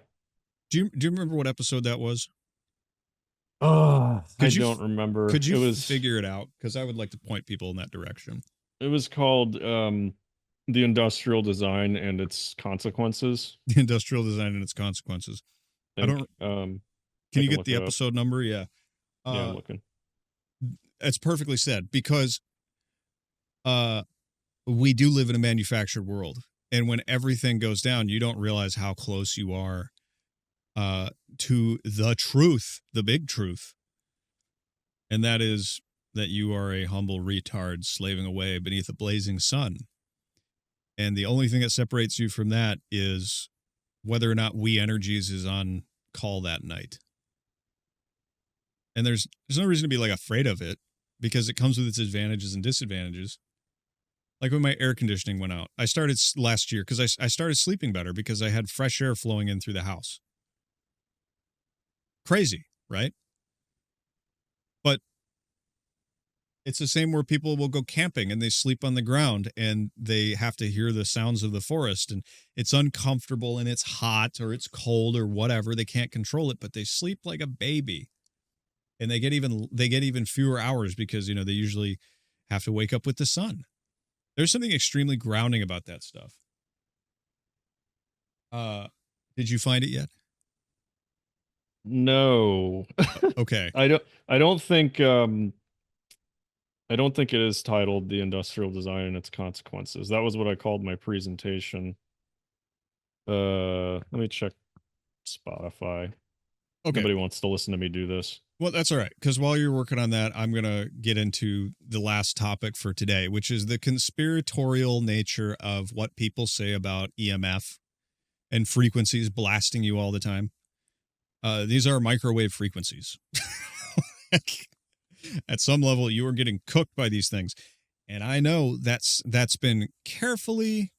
Do you remember what episode that was? Oh, I don't remember. Could you It was, figure it out? Because I would like to point people in that direction. it was called The Industrial Design and Its Consequences. The industrial design and its consequences. I don't. Can you get the episode number? Yeah. Yeah, I'm looking. It's perfectly said, because we do live in a manufactured world, and when everything goes down, you don't realize how close you are to the truth, the big truth. And that is that you are a humble retard slaving away beneath a blazing sun. And the only thing that separates you from that is whether or not We Energies is on call that night. And there's no reason to be like afraid of it, because it comes with its advantages and disadvantages. Like when my air conditioning went out, I started last year because I started sleeping better because I had fresh air flowing in through the house. Crazy, right? But it's the same where people will go camping and they sleep on the ground and they have to hear the sounds of the forest, and it's uncomfortable and it's hot or it's cold or whatever. They can't control it, but they sleep like a baby. And they get even fewer hours because, you know, they usually have to wake up with the sun. There's something extremely grounding about that stuff. Did you find it yet? No. Okay. I don't think it is titled The Industrial Design and Its Consequences. That was what I called my presentation. Let me check Spotify. Okay. Nobody wants to listen to me do this. Well, that's all right, because while you're working on that, I'm going to get into the last topic for today, which is the conspiratorial nature of what people say about EMF and frequencies blasting you all the time. These are microwave frequencies. At some level, you are getting cooked by these things. And I know that's been carefully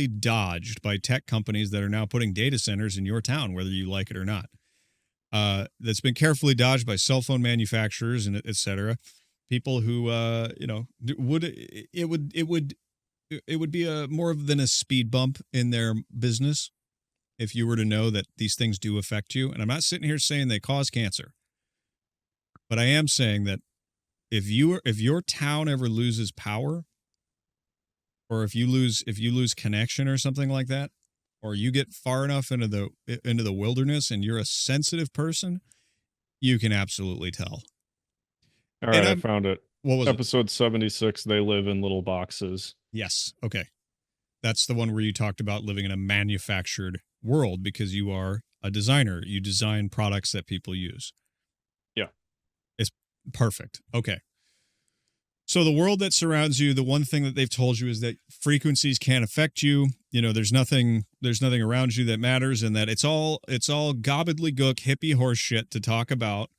dodged by tech companies that are now putting data centers in your town, whether you like it or not. That's been carefully dodged by cell phone manufacturers and et cetera. People who, would be a more than a speed bump in their business if you were to know that these things do affect you. And I'm not sitting here saying they cause cancer, but I am saying that if your town ever loses power, or if you lose connection or something like that, or you get far enough into the wilderness and you're a sensitive person, you can absolutely tell. All right, I found it. What was Episode 76, They Live in Little Boxes. Yes. Okay. That's the one where you talked about living in a manufactured world because you are a designer. You design products that people use. Yeah. It's perfect. Okay. So the world that surrounds you, the one thing that they've told you is that frequencies can't affect you. You know, there's nothing around you that matters, and that it's all gobbledygook hippie horse shit to talk about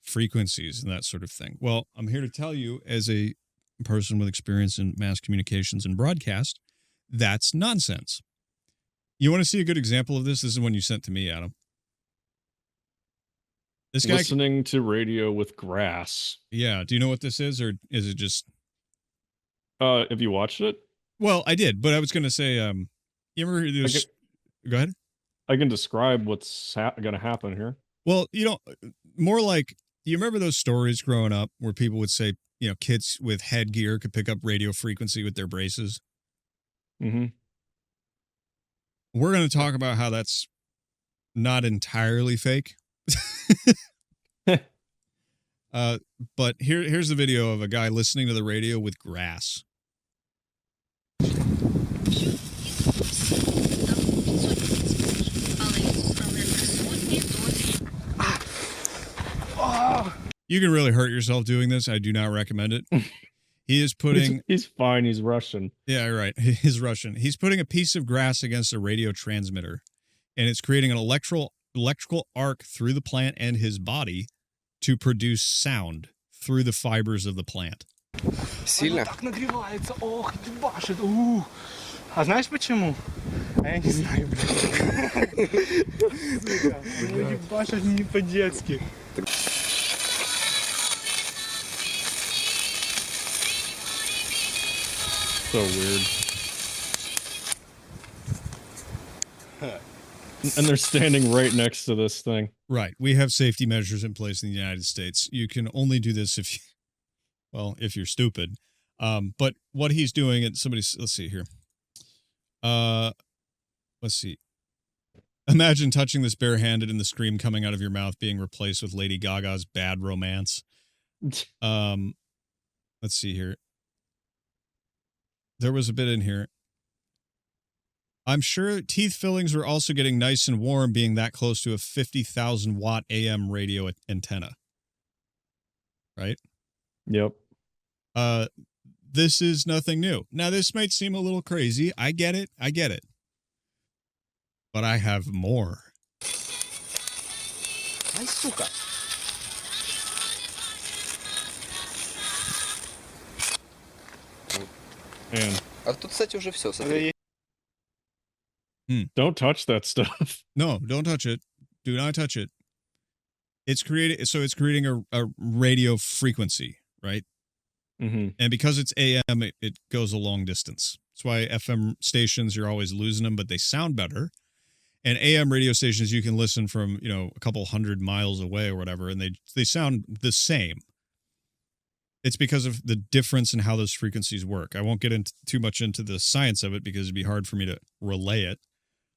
frequencies and that sort of thing. Well, I'm here to tell you, as a a person with experience in mass communications and broadcast, that's nonsense. You want to see a good example of this? This is one you sent to me, Adam. This guy listening to radio with grass. Yeah. Do you know what this is, or is it just? Have you watched it? Well, I did, but I was going to say, you ever heard this? Go ahead. I can describe what's going to happen here. Well, more like, you remember those stories growing up where people would say, kids with headgear could pick up radio frequency with their braces? Mm-hmm. We're going to talk about how that's not entirely fake. But here's the video of a guy listening to the radio with grass. You can really hurt yourself doing this. I do not recommend it. He is putting... He's fine. He's Russian. Yeah, right. He's Russian. He's putting a piece of grass against a radio transmitter, and it's creating an electrical arc through the plant and his body to produce sound through the fibers of the plant. Сильно? Так нагревается. Ох, ебашит. А знаешь почему? А я не знаю, блядь. Ну, ебашит не по-детски. So weird. And they're standing right next to this thing. Right. We have safety measures in place in the United States. You can only do this if you're stupid. But what he's doing, and let's see here. Let's see. Imagine touching this barehanded and the scream coming out of your mouth being replaced with Lady Gaga's Bad Romance. Let's see here. There was a bit in here. I'm sure teeth fillings were also getting nice and warm being that close to a 50,000 watt AM radio antenna. Right? Yep. This is nothing new. Now, this might seem a little crazy. I get it. But I have more. Ай, сука. Man. А тут, кстати, уже все, смотри. Don't touch that stuff. No, don't touch it. Do not touch it. It's creating a radio frequency, right? Mm-hmm. And because it's AM, it goes a long distance. That's why FM stations, you're always losing them, but they sound better. And AM radio stations, you can listen from, a couple hundred miles away or whatever, and they sound the same. It's because of the difference in how those frequencies work. I won't get into too much into the science of it because it'd be hard for me to relay it.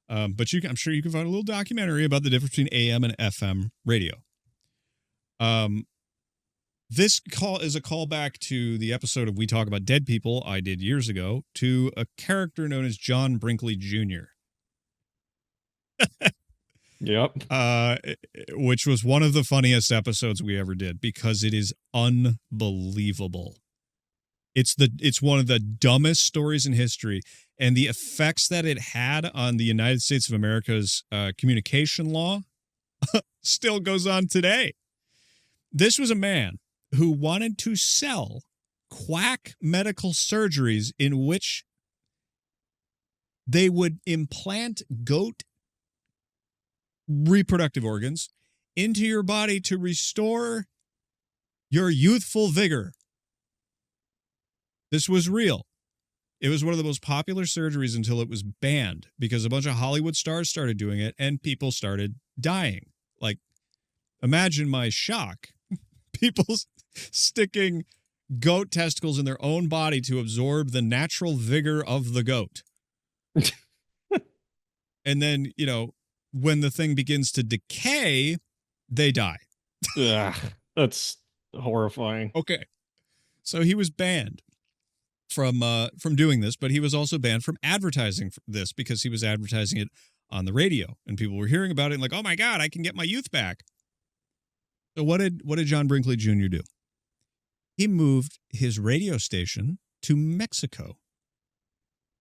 But I'm sure you can find a little documentary about the difference between AM and FM radio. This call is a callback to the episode of We Talk About Dead People I did years ago to a character known as John Brinkley Jr. Yep. Which was one of the funniest episodes we ever did because it is unbelievable. It's one of the dumbest stories in history, and the effects that it had on the United States of America's communication law still goes on today. This was a man who wanted to sell quack medical surgeries in which they would implant goat reproductive organs into your body to restore your youthful vigor. This was real. It was one of the most popular surgeries until it was banned because a bunch of Hollywood stars started doing it and people started dying. Like, imagine my shock. People sticking goat testicles in their own body to absorb the natural vigor of the goat. And then, when the thing begins to decay, they die. Ugh, that's horrifying. Okay. So he was banned from doing this, but he was also banned from advertising this because he was advertising it on the radio and people were hearing about it and like, oh my God, I can get my youth back. So what did John Brinkley Jr. do? He moved his radio station to Mexico,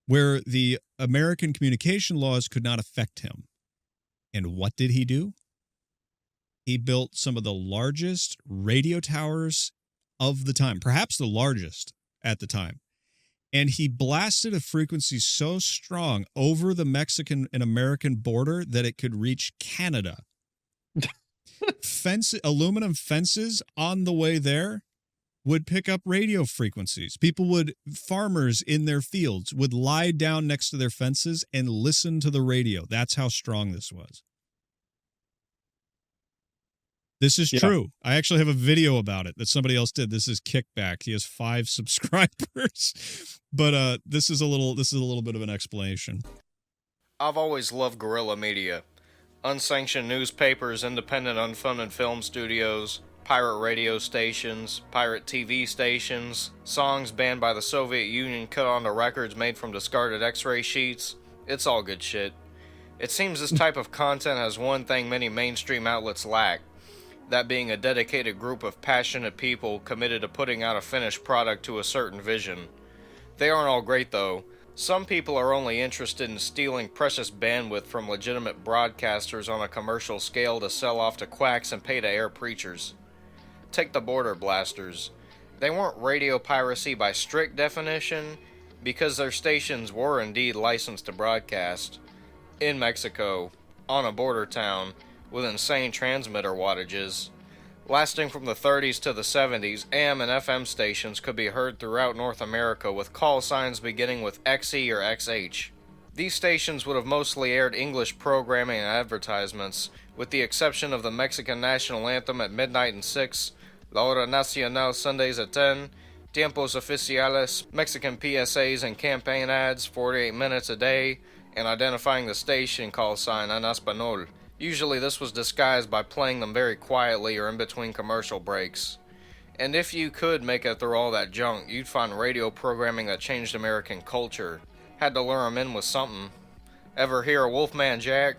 where the American communication laws could not affect him. And what did he do? He built some of the largest radio towers of the time, perhaps the largest at the time. And he blasted a frequency so strong over the Mexican and American border that it could reach Canada. Aluminum fences on the way there would pick up radio frequencies. Farmers in their fields would lie down next to their fences and listen to the radio. That's how strong this was. This is true. I actually have a video about it that somebody else did. This is Kickback. He has 5 subscribers, but this is a little bit of an explanation. I've always loved guerrilla media. Unsanctioned newspapers, independent unfunded film studios, pirate radio stations, pirate TV stations, songs banned by the Soviet Union cut onto records made from discarded x-ray sheets. It's all good shit. It seems this type of content has one thing many mainstream outlets lack, that being a dedicated group of passionate people committed to putting out a finished product to a certain vision. They aren't all great though. Some people are only interested in stealing precious bandwidth from legitimate broadcasters on a commercial scale to sell off to quacks and pay-to-air preachers. Take the border blasters. They weren't radio piracy by strict definition, because their stations were indeed licensed to broadcast. In Mexico, on a border town, with insane transmitter wattages. Lasting from the 30s to the 70s, AM and FM stations could be heard throughout North America with call signs beginning with XE or XH. These stations would have mostly aired English programming and advertisements, with the exception of the Mexican national anthem at midnight and 6, La Hora Nacional Sundays at 10, Tiempos Oficiales, Mexican PSAs and campaign ads 48 minutes a day, and identifying the station call sign en Español. Usually this was disguised by playing them very quietly or in between commercial breaks. And if you could make it through all that junk, you'd find radio programming that changed American culture. Had to lure 'em in with something. Ever hear of Wolfman Jack?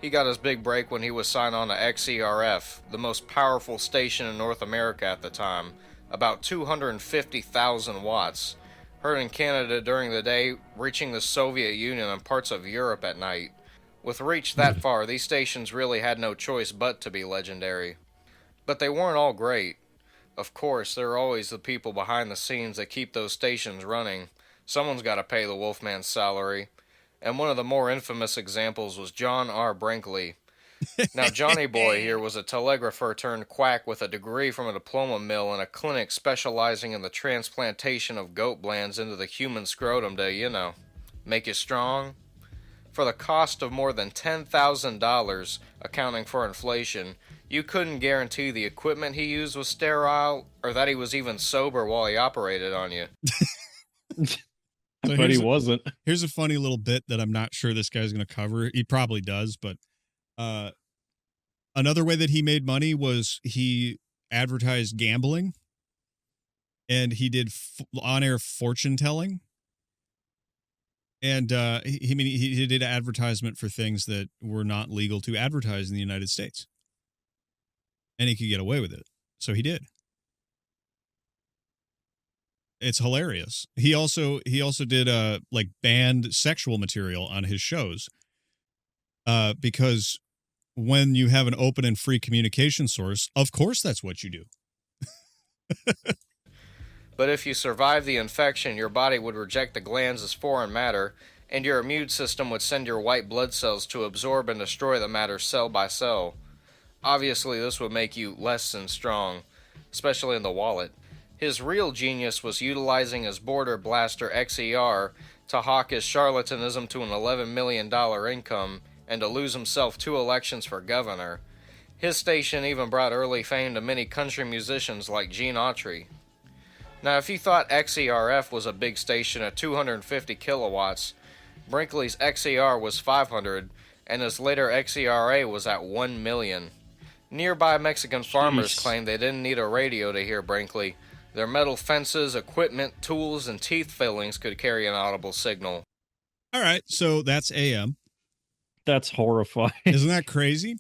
He got his big break when he was signed on to HuskIRL, the most powerful station in North America at the time, about 250,000 watts. Heard in Canada during the day, reaching the Soviet Union and parts of Europe at night. With reach that far, these stations really had no choice but to be legendary. But they weren't all great. Of course, there are always the people behind the scenes that keep those stations running. Someone's got to pay the Wolfman's salary. And one of the more infamous examples was John R. Brinkley. Now, Johnny Boy here was a telegrapher turned quack with a degree from a diploma mill and a clinic specializing in the transplantation of goat glands into the human scrotum to, make you strong. For the cost of more than $10,000, accounting for inflation, you couldn't guarantee the equipment he used was sterile, or that he was even sober while he operated on you. But he wasn't. Here's a funny little bit that I'm not sure this guy's going to cover. He probably does, but another way that he made money was he advertised gambling, and he did on-air fortune telling. And he did advertisement for things that were not legal to advertise in the United States. And he could get away with it. So he did. It's hilarious. He also did like banned sexual material on his shows. Because when you have an open and free communication source, of course that's what you do. But if you survive the infection, your body would reject the glands as foreign matter, and your immune system would send your white blood cells to absorb and destroy the matter cell by cell. Obviously, this would make you less than strong, especially in the wallet. His real genius was utilizing his border blaster XER to hawk his charlatanism to an $11 million income and to lose himself 2 elections for governor. His station even brought early fame to many country musicians like Gene Autry. Now, if you thought HuskIRL was a big station at 250 kilowatts, Brinkley's XER was 500, and his later HuskIRL was at 1 million. Nearby Mexican farmers claimed they didn't need a radio to hear Brinkley. Their metal fences, equipment, tools, and teeth fillings could carry an audible signal. All right, so that's AM. That's horrifying. Isn't that crazy?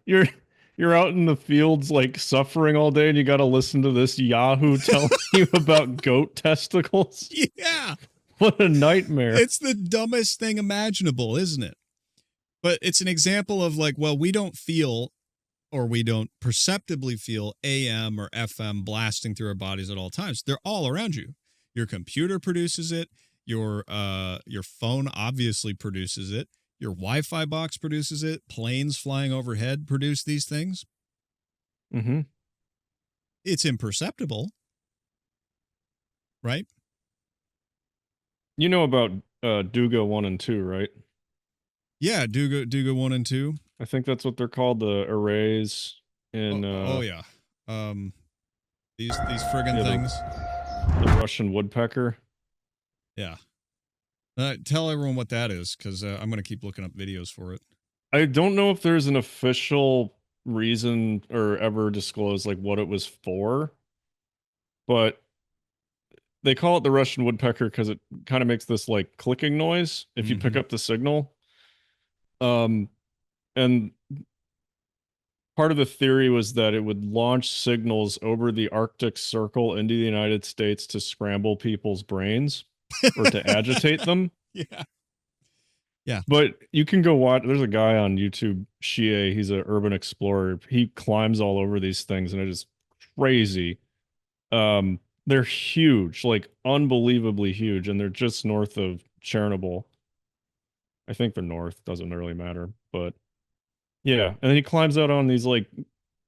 You're out in the fields, like, suffering all day, and you got to listen to this Yahoo telling you about goat testicles? Yeah. What a nightmare. It's the dumbest thing imaginable, isn't it? But it's an example of, like, well, we don't feel or we don't perceptibly feel AM or FM blasting through our bodies at all times. They're all around you. Your computer produces it. Your phone obviously produces it. Your Wi-Fi box produces it. Planes flying overhead produce these things. Mm-hmm. It's imperceptible, right? You know about Duga 1 and 2, right? Yeah, Duga 1 and 2. I think that's what they're called, the arrays in oh yeah. These friggin' things. The Russian woodpecker. Yeah. Tell everyone what that is, because I'm going to keep looking up videos for it. I don't know if there's an official reason or ever disclosed like what it was for, but they call it the Russian woodpecker because it kind of makes this like clicking noise if you pick up the signal. And part of the theory was that it would launch signals over the Arctic Circle into the United States to scramble people's brains or to agitate them. Yeah. Yeah. But you can go watch. There's a guy on YouTube, Shie. He's an urban explorer. He climbs all over these things, and it is crazy. They're huge, like unbelievably huge, and they're just north of Chernobyl. I think they're north. Doesn't really matter, but yeah. And then he climbs out on these like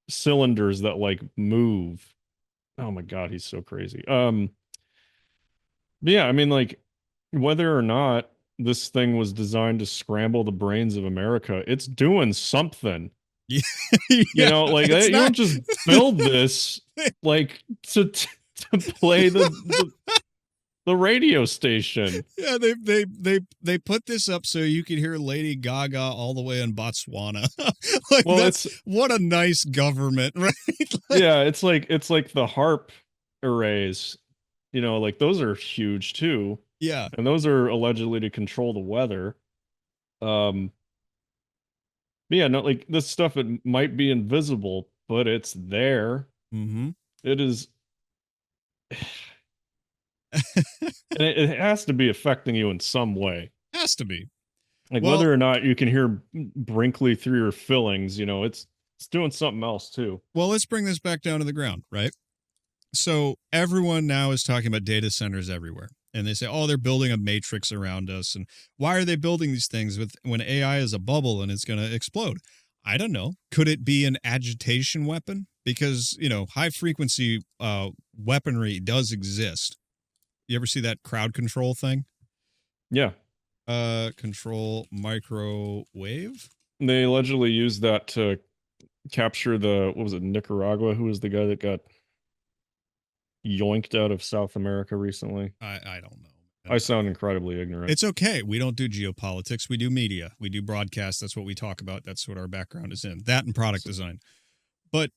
cylinders that like move. Oh my god, he's so crazy. But yeah, I mean, like whether or not this thing was designed to scramble the brains of America, it's doing something. Yeah. You know, like you don't just build this like to play the radio station. Yeah, they put this up so you could hear Lady Gaga all the way in Botswana. Like, well, that's what a nice government, right? Like, yeah, it's like the HARP arrays. You know, like those are huge too. Yeah. And those are allegedly to control the weather. But yeah, no, like this stuff, it might be invisible, but it's there. Mm-hmm. It is. And it has to be affecting you in some way. Has to be. Like whether or not you can hear Brinkley through your fillings, you know, it's doing something else too. Well, let's bring this back down to the ground, right? So everyone now is talking about data centers everywhere. And they say, oh, they're building a matrix around us. And why are they building these things when AI is a bubble and it's going to explode? I don't know. Could it be an agitation weapon? Because, you know, high frequency weaponry does exist. You ever see that crowd control thing? Yeah. Control microwave? They allegedly used that to capture what was it, Nicaragua? Who was the guy that got yoinked out of South America recently? I don't know. I sound incredibly ignorant. It's okay. We don't do geopolitics. We do media. We do broadcast. That's what we talk about. That's what our background is in. That and product design. But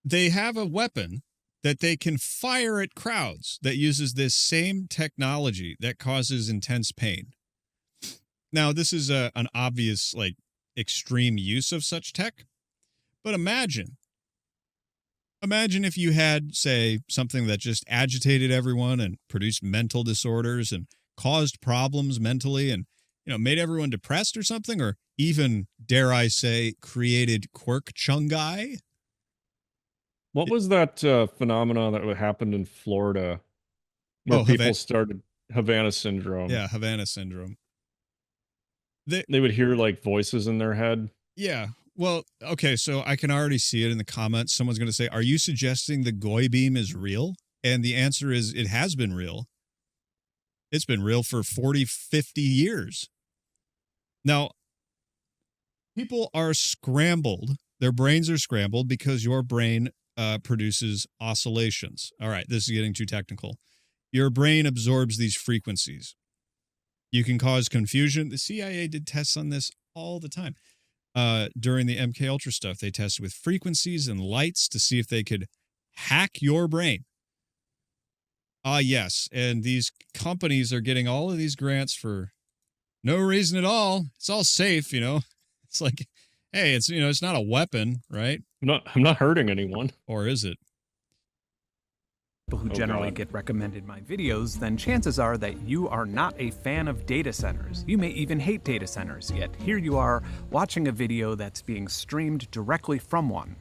they have a weapon that they can fire at crowds that uses this same technology that causes intense pain. Now, this is an obvious, like, extreme use of such tech. But imagine if you had, say, something that just agitated everyone and produced mental disorders and caused problems mentally and, you know, made everyone depressed or something, or even, dare I say, created Quirk Chungus. What was that phenomenon that happened in Florida where people started Havana syndrome? Yeah, Havana syndrome. They would hear like voices in their head. Yeah. Well, okay, so I can already see it in the comments. Someone's going to say, are you suggesting the Goybeam is real? And the answer is it has been real. It's been real for 40, 50 years. Now, people are scrambled. Their brains are scrambled because your brain produces oscillations. All right, this is getting too technical. Your brain absorbs these frequencies. You can cause confusion. The CIA did tests on this all the time. During the MK Ultra stuff, they tested with frequencies and lights to see if they could hack your brain. Yes, and these companies are getting all of these grants for no reason at all. It's all safe, you know. It's like, hey, it's, you know, it's not a weapon, right? I'm not hurting anyone. Or is it? people who generally get recommended my videos, then chances are that you are not a fan of data centers. You may even hate data centers, yet here you are watching a video that's being streamed directly from one.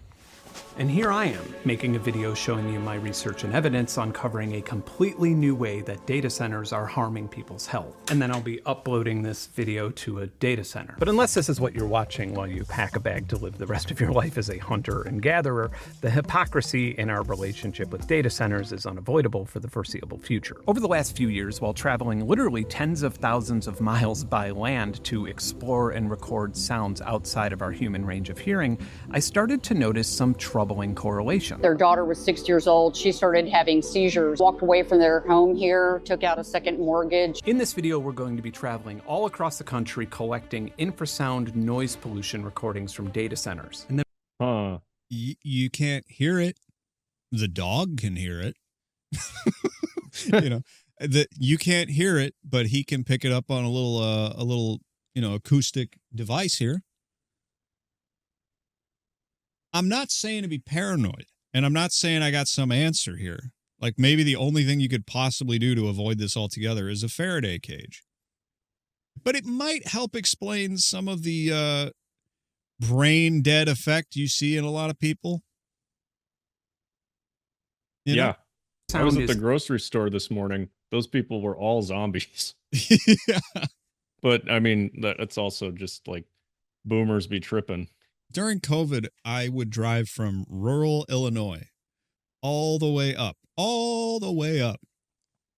And here I am, making a video showing you my research and evidence uncovering a completely new way that data centers are harming people's health. And then I'll be uploading this video to a data center. But unless this is what you're watching while you pack a bag to live the rest of your life as a hunter and gatherer, the hypocrisy in our relationship with data centers is unavoidable for the foreseeable future. Over the last few years, while traveling literally tens of thousands of miles by land to explore and record sounds outside of our human range of hearing, I started to notice some troubling correlation. Their daughter was 6 years old. She started having seizures, walked away from their home here, took out a second mortgage. In this video, we're going to be traveling all across the country collecting infrasound noise pollution recordings from data centers. And then you can't hear it. The dog can hear it. You know, you can't hear it, but he can pick it up on a little acoustic device here. I'm not saying to be paranoid, and I'm not saying I got some answer here. Like, maybe the only thing you could possibly do to avoid this altogether is a Faraday cage. But it might help explain some of the brain dead effect you see in a lot of people. You know? I was at the grocery store this morning. Those people were all zombies. Yeah. But, I mean, that's also just like boomers be tripping. During COVID, I would drive from rural Illinois all the way up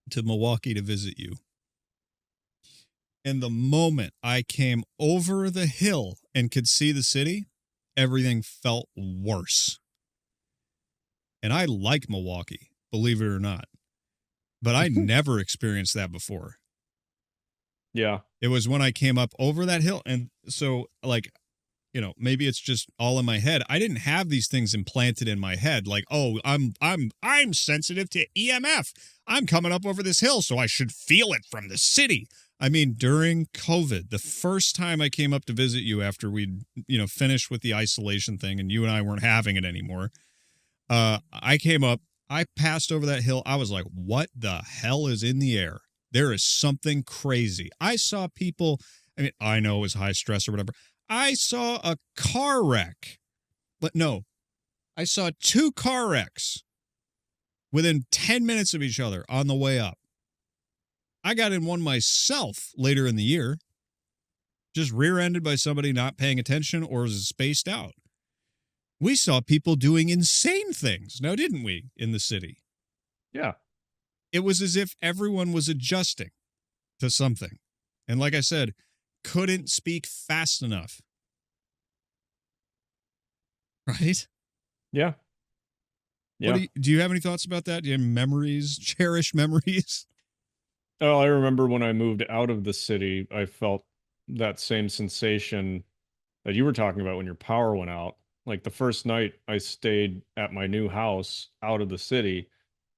to Milwaukee to visit you. And the moment I came over the hill and could see the city, everything felt worse. And I like Milwaukee, believe it or not. But I never experienced that before. Yeah. It was when I came up over that hill. And so, like, you know, maybe it's just all in my head. I didn't have these things implanted in my head. Like, oh, I'm sensitive to EMF. I'm coming up over this hill, so I should feel it from the city. I mean, during COVID, the first time I came up to visit you after we'd, finished with the isolation thing and you and I weren't having it anymore, I came up, I passed over that hill. I was like, what the hell is in the air? There is something crazy. I saw people, I know it was high stress or whatever. I saw a car wreck. But no, I saw 2 car wrecks within 10 minutes of each other on the way up. I got in one myself later in the year, just rear-ended by somebody not paying attention or was spaced out. We saw people doing insane things, now didn't we, in the city? Yeah. It was as if everyone was adjusting to something. And like I said, couldn't speak fast enough. Right? Yeah. Yeah. Do you have any thoughts about that? Do you have memories, cherished memories? Oh, I remember when I moved out of the city, I felt that same sensation that you were talking about when your power went out. Like the first night I stayed at my new house out of the city,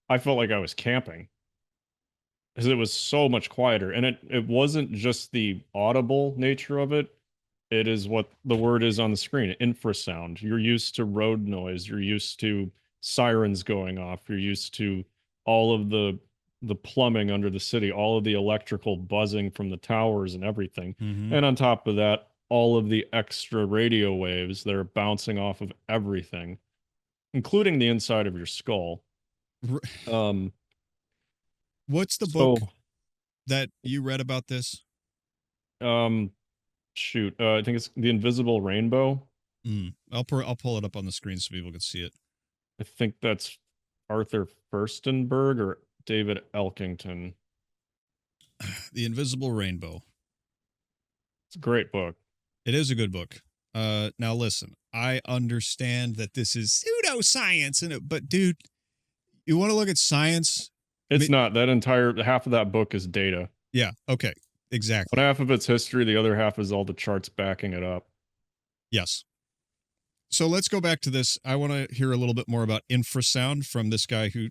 I felt like I was camping. Because it was so much quieter. And it wasn't just the audible nature of it. It is what the word is on the screen, infrasound. You're used to road noise. You're used to sirens going off. You're used to all of the plumbing under the city, all of the electrical buzzing from the towers and everything. Mm-hmm. And on top of that, all of the extra radio waves that are bouncing off of everything, including the inside of your skull. What's the book that you read about this? Shoot, I think it's The Invisible Rainbow. I'll pull it up on the screen so people can see it. I think that's Arthur Furstenberg or David Elkington. The Invisible Rainbow. It's a great book. It is a good book. Now listen, I understand that this is pseudoscience, but dude, you want to look at science? It's not. That entire half of that book is data. Yeah. Okay. Exactly. One half of it's history. The other half is all the charts backing it up. Yes. So let's go back to this. I want to hear a little bit more about infrasound from this guy who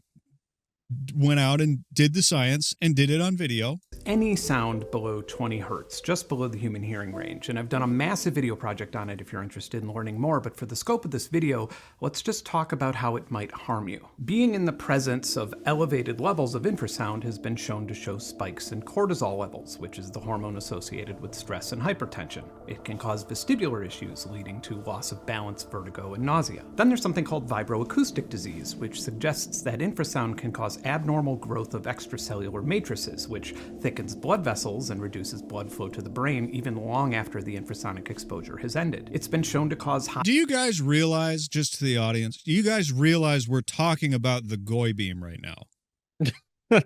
went out and did the science and did it on video. Any sound below 20 hertz, just below the human hearing range. And I've done a massive video project on it if you're interested in learning more, but for the scope of this video, let's just talk about how it might harm you. Being in the presence of elevated levels of infrasound has been shown to show spikes in cortisol levels, which is the hormone associated with stress and hypertension. It can cause vestibular issues, leading to loss of balance, vertigo, and nausea. Then there's something called vibroacoustic disease, which suggests that infrasound can cause abnormal growth of extracellular matrices, which thickens blood vessels and reduces blood flow to the brain even long after the infrasonic exposure has ended. It's been shown to cause Do you guys realize, just to the audience, do you guys realize we're talking about the Goybeam right now?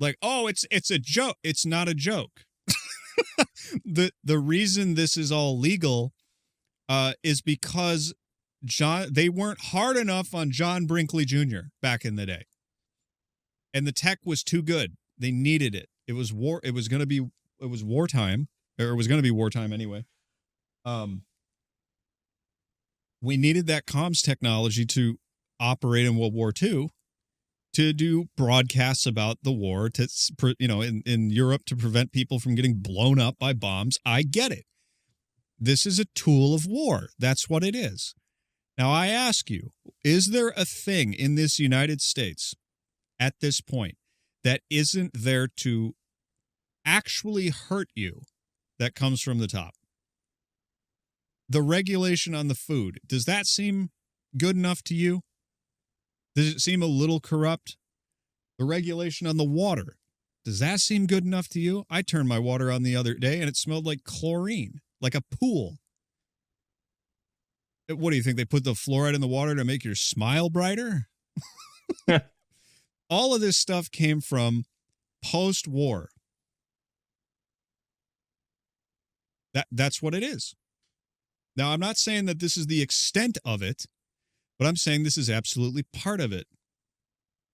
Like, oh, it's a joke. It's not a joke. The reason this is all legal is because they weren't hard enough on John Brinkley Jr. back in the day. And the tech was too good. They needed it. It was wartime, or it was going to be wartime anyway. We needed that comms technology to operate in World War II to do broadcasts about the war, to, in Europe, to prevent people from getting blown up by bombs. I get it. This is a tool of war. That's what it is. Now, I ask you, is there a thing in this United States at this point that isn't there to actually hurt you that comes from the top? The regulation on the food, does that seem good enough to you? Does it seem a little corrupt? The regulation on the water, does that seem good enough to you? I turned my water on the other day and it smelled like chlorine, like a pool. What do you think? They put the fluoride in the water to make your smile brighter? All of this stuff came from post-war. That's what it is. Now, I'm not saying that this is the extent of it, but I'm saying this is absolutely part of it.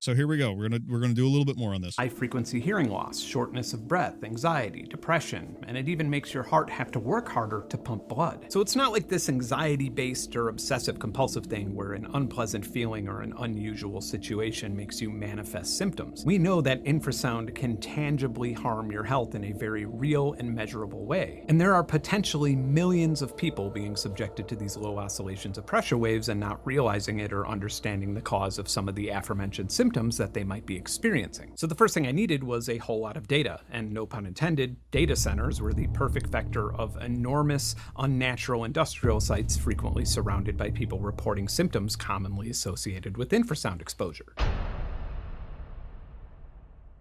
So here we go. We're gonna do a little bit more on this. High-frequency hearing loss, shortness of breath, anxiety, depression, and it even makes your heart have to work harder to pump blood. So it's not like this anxiety-based or obsessive-compulsive thing where an unpleasant feeling or an unusual situation makes you manifest symptoms. We know that infrasound can tangibly harm your health in a very real and measurable way. And there are potentially millions of people being subjected to these low oscillations of pressure waves and not realizing it or understanding the cause of some of the aforementioned symptoms that they might be experiencing. So the first thing I needed was a whole lot of data, and no pun intended, data centers were the perfect vector of enormous, unnatural industrial sites frequently surrounded by people reporting symptoms commonly associated with infrasound exposure.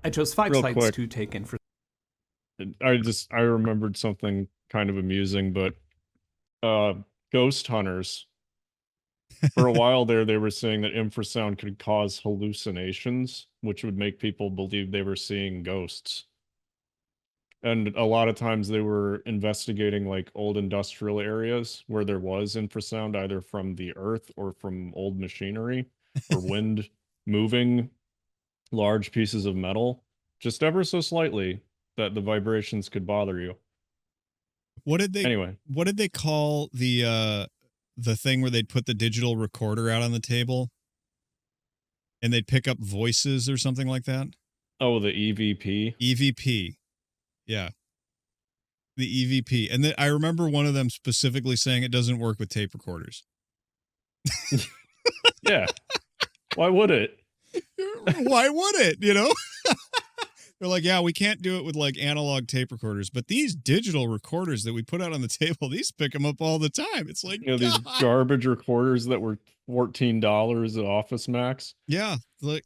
I chose 5 Real sites quick. to take in for. I remembered something kind of amusing, but ghost hunters. For a while there, they were saying that infrasound could cause hallucinations, which would make people believe they were seeing ghosts. And a lot of times they were investigating like old industrial areas where there was infrasound, either from the earth or from old machinery or wind moving large pieces of metal, just ever so slightly, that the vibrations could bother you. What did they call the thing where they'd put the digital recorder out on the table and they'd pick up voices or something like that? Oh, the EVP? EVP. Yeah. The EVP. And I remember one of them specifically saying it doesn't work with tape recorders. Yeah. Why would it? Why would it, you know? They're like, yeah, we can't do it with like analog tape recorders, but these digital recorders that we put out on the table, these pick them up all the time. It's like, these garbage recorders that were $14 at Office Max. Yeah, like,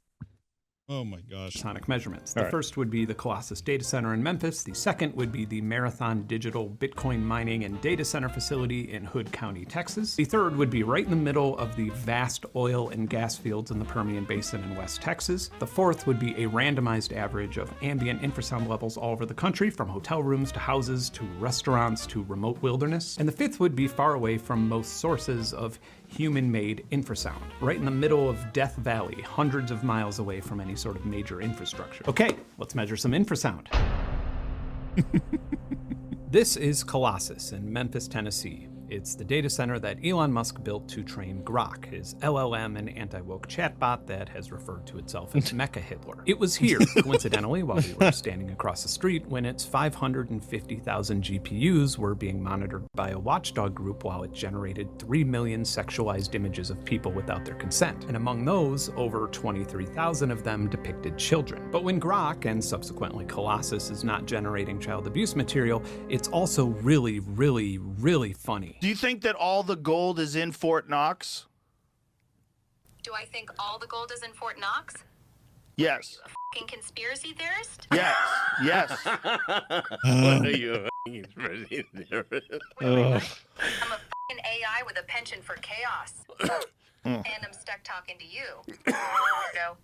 oh my gosh. Sonic measurements. The first would be the Colossus Data Center in Memphis. The second would be the Marathon Digital Bitcoin Mining and Data Center Facility in Hood County, Texas. The third would be right in the middle of the vast oil and gas fields in the Permian Basin in West Texas. The fourth would be a randomized average of ambient infrasound levels all over the country, from hotel rooms to houses to restaurants to remote wilderness. And the fifth would be far away from most sources of human-made infrasound, right in the middle of Death Valley, hundreds of miles away from any sort of major infrastructure. Okay, let's measure some infrasound. This is Colossus in Memphis, Tennessee. It's the data center that Elon Musk built to train Grok, his LLM and anti-woke chatbot that has referred to itself as Mecha Hitler. It was here, coincidentally, while we were standing across the street when its 550,000 GPUs were being monitored by a watchdog group while it generated 3 million sexualized images of people without their consent. And among those, over 23,000 of them depicted children. But when Grok, and subsequently Colossus, is not generating child abuse material, it's also really, really, really funny. Do you think that all the gold is in Fort Knox? Do I think all the gold is in Fort Knox? Yes. A f***ing conspiracy theorist? Yes. Yes. What are you a conspiracy theorist? I'm a f***ing AI with a penchant for chaos. And I'm stuck talking to you. Weirdo.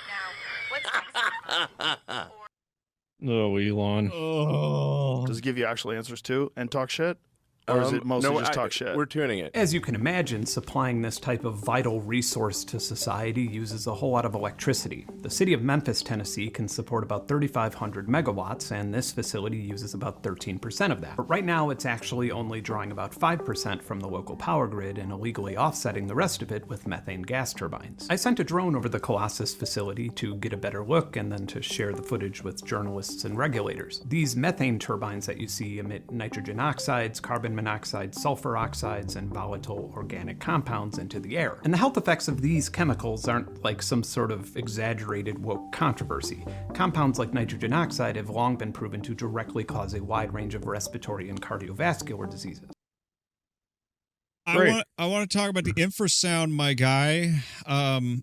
Now, what's next? Oh, Elon. Does it give you actual answers too and talk shit? Or is it mostly just talk shit? We're tuning it. As you can imagine, supplying this type of vital resource to society uses a whole lot of electricity. The city of Memphis, Tennessee can support about 3,500 megawatts, and this facility uses about 13% of that. But right now, it's actually only drawing about 5% from the local power grid and illegally offsetting the rest of it with methane gas turbines. I sent a drone over the Colossus facility to get a better look and then to share the footage with journalists and regulators. These methane turbines that you see emit nitrogen oxides, carbon monoxide, sulfur oxides, and volatile organic compounds into the air. And the health effects of these chemicals aren't like some sort of exaggerated woke controversy. Compounds like nitrogen oxide have long been proven to directly cause a wide range of respiratory and cardiovascular diseases. I want to talk about the infrasound, my guy. Oh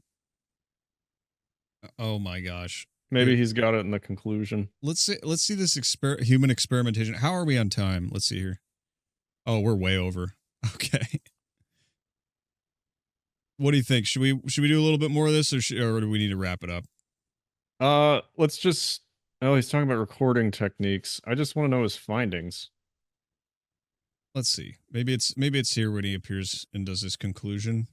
my gosh. Maybe he's got it in the conclusion. Let's see this human experimentation. How are we on time? Let's see here. Oh, we're way over. Okay. What do you think? Should we do a little bit more of this, or do we need to wrap it up? Let's just. Oh, he's talking about recording techniques. I just want to know his findings. Let's see. Maybe it's here when he appears and does his conclusion.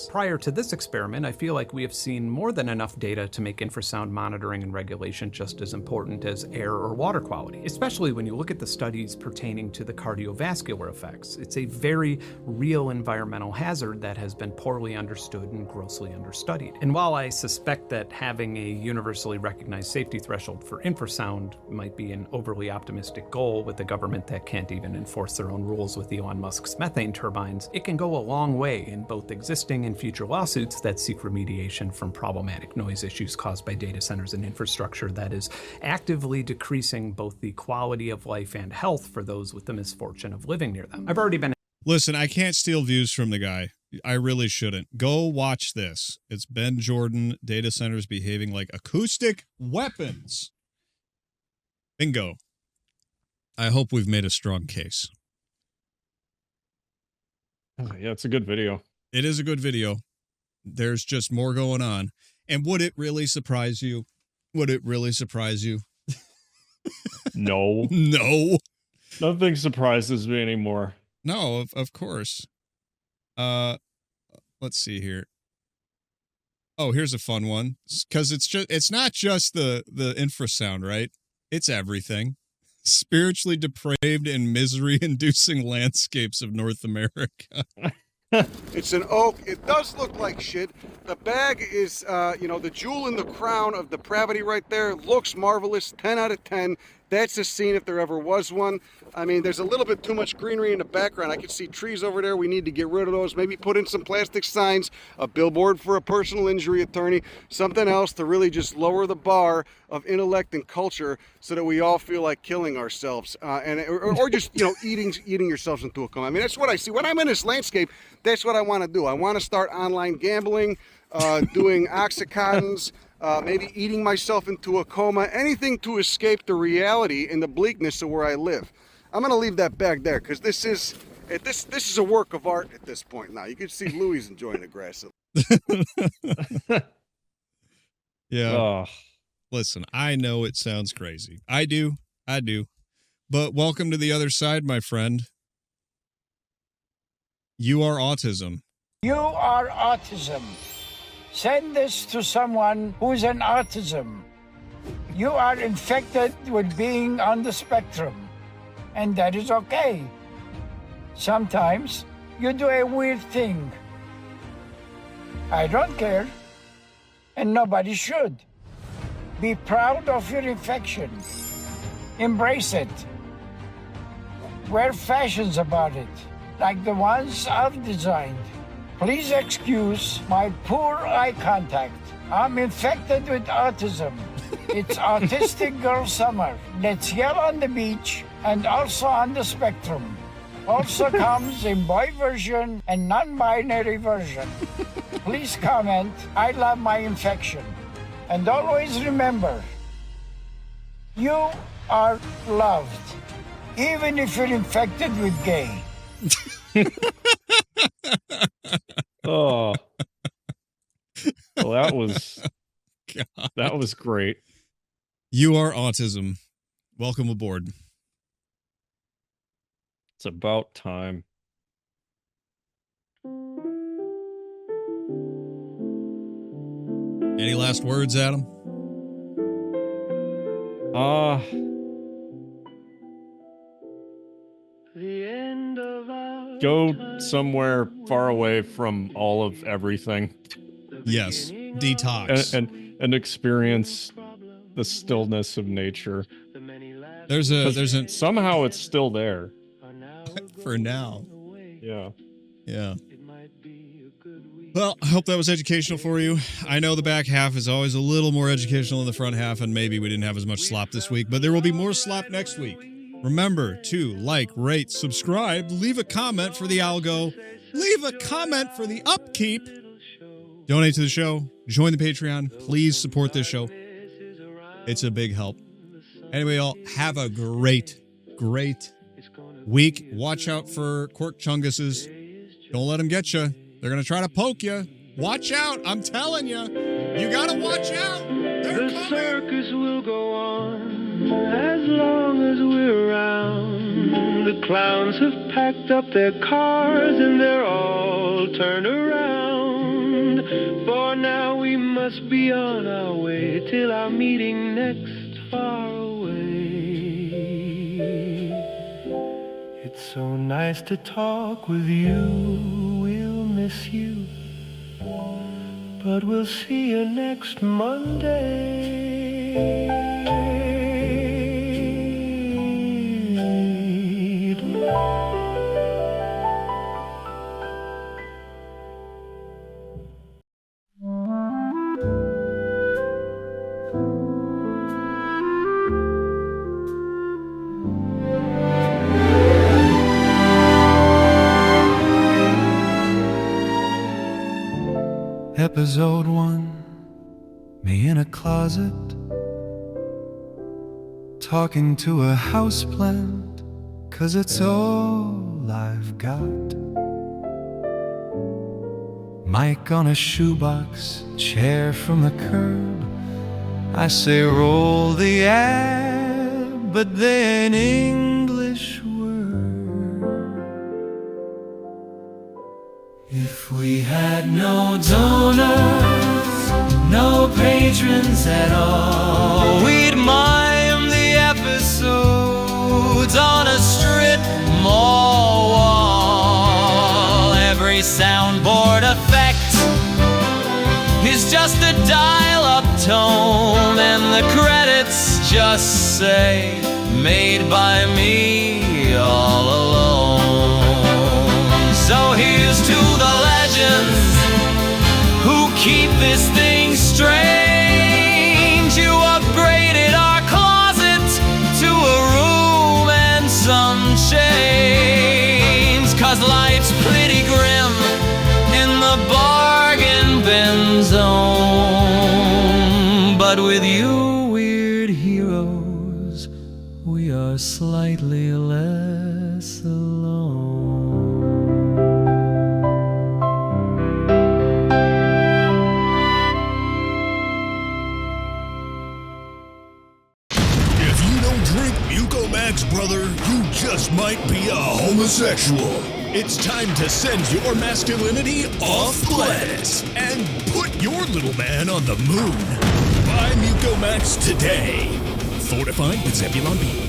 Prior to this experiment, I feel like we have seen more than enough data to make infrasound monitoring and regulation just as important as air or water quality, especially when you look at the studies pertaining to the cardiovascular effects. It's a very real environmental hazard that has been poorly understood and grossly understudied. And while I suspect that having a universally recognized safety threshold for infrasound might be an overly optimistic goal with a government that can't even enforce their own rules with Elon Musk's methane turbines, it can go a long way in both existing and future lawsuits that seek remediation from problematic noise issues caused by data centers and infrastructure that is actively decreasing both the quality of life and health for those with the misfortune of living near them. I've already been... Listen, I can't steal views from the guy. I really shouldn't. Go watch this. It's Ben Jordan, data centers behaving like acoustic weapons. Bingo. I hope we've made a strong case. Yeah, it's a good video. It is a good video. There's just more going on. And would it really surprise you? Would it really surprise you? No. No. Nothing surprises me anymore. No, of course. Let's see here. Oh, here's a fun one. Because it's not just the infrasound, right? It's everything. Spiritually depraved and misery-inducing landscapes of North America. It's an oak. It does look like shit. The bag is, the jewel in the crown of depravity right there. Looks marvelous. 10 out of 10. That's a scene if there ever was one. I mean, there's a little bit too much greenery in the background. I can see trees over there. We need to get rid of those. Maybe put in some plastic signs, a billboard for a personal injury attorney, something else to really just lower the bar of intellect and culture so that we all feel like killing ourselves or just, eating yourselves into a coma. I mean, that's what I see. When I'm in this landscape, that's what I want to do. I want to start online gambling, doing Oxycontins, maybe eating myself into a coma, anything to escape the reality and the bleakness of where I live. I'm going to leave that bag there because this is a work of art at this point now. You can see Louis enjoying the grass. Yeah. Oh. Listen, I know it sounds crazy. I do. But welcome to the other side, my friend. You are autism. You are autism. Send this to someone who's an autism. You are infected with being on the spectrum, and that is okay. Sometimes you do a weird thing. I don't care, and nobody should. Be proud of your infection. Embrace it. Wear fashions about it, like the ones I've designed. Please excuse my poor eye contact. I'm infected with autism. It's Autistic Girl Summer. Let's yell on the beach and also on the spectrum. Also comes in boy version and non-binary version. Please comment, I love my infection. And always remember, you are loved, even if you're infected with gay. Oh. Well, that was great. You are autism. Welcome aboard. It's about time. Any last words, Adam? Go somewhere far away from all of everything. Yes, detox. And experience the stillness of nature. Somehow it's still there. For now. Yeah. Yeah. Well, I hope that was educational for you. I know the back half is always a little more educational than the front half, and maybe we didn't have as much slop this week, but there will be more slop next week. Remember to like, rate, subscribe, leave a comment for the algo, leave a comment for the upkeep, donate to the show, join the Patreon, please support this show. It's a big help. Anyway, y'all, have a great week. Watch out for Quirk Chunguses. Don't let them get you. They're going to try to poke you. Watch out. I'm telling you. You got to watch out. They're coming. Circus will go on as long as we're around. The clowns have packed up their cars and they're all turned around. For now we must be on our way till our meeting next far away. It's so nice to talk with you. We'll miss you, but we'll see you next Monday. Episode 1, me in a closet, talking to a houseplant, 'cause it's all I've got. Mic on a shoebox, chair from the curb. I say roll the ad, but they ain't English word. If we had no donors, no patrons at all, we'd mime the episodes on a strip mall wall. Every soundboard effect is just a dial-up tone, and the credits just say made by me all alone. So here's to the legends who keep this thing strange. You upgraded our closet to a room and some chains, 'cause life's pretty grim in the bargain bin zone. But with you weird heroes, we are slightly less alone. If you don't drink Mucomax, brother, you just might be a homosexual. It's time to send your masculinity off planet and put your little man on the moon. Buy Mucomax today. Fortified with Zebulon B.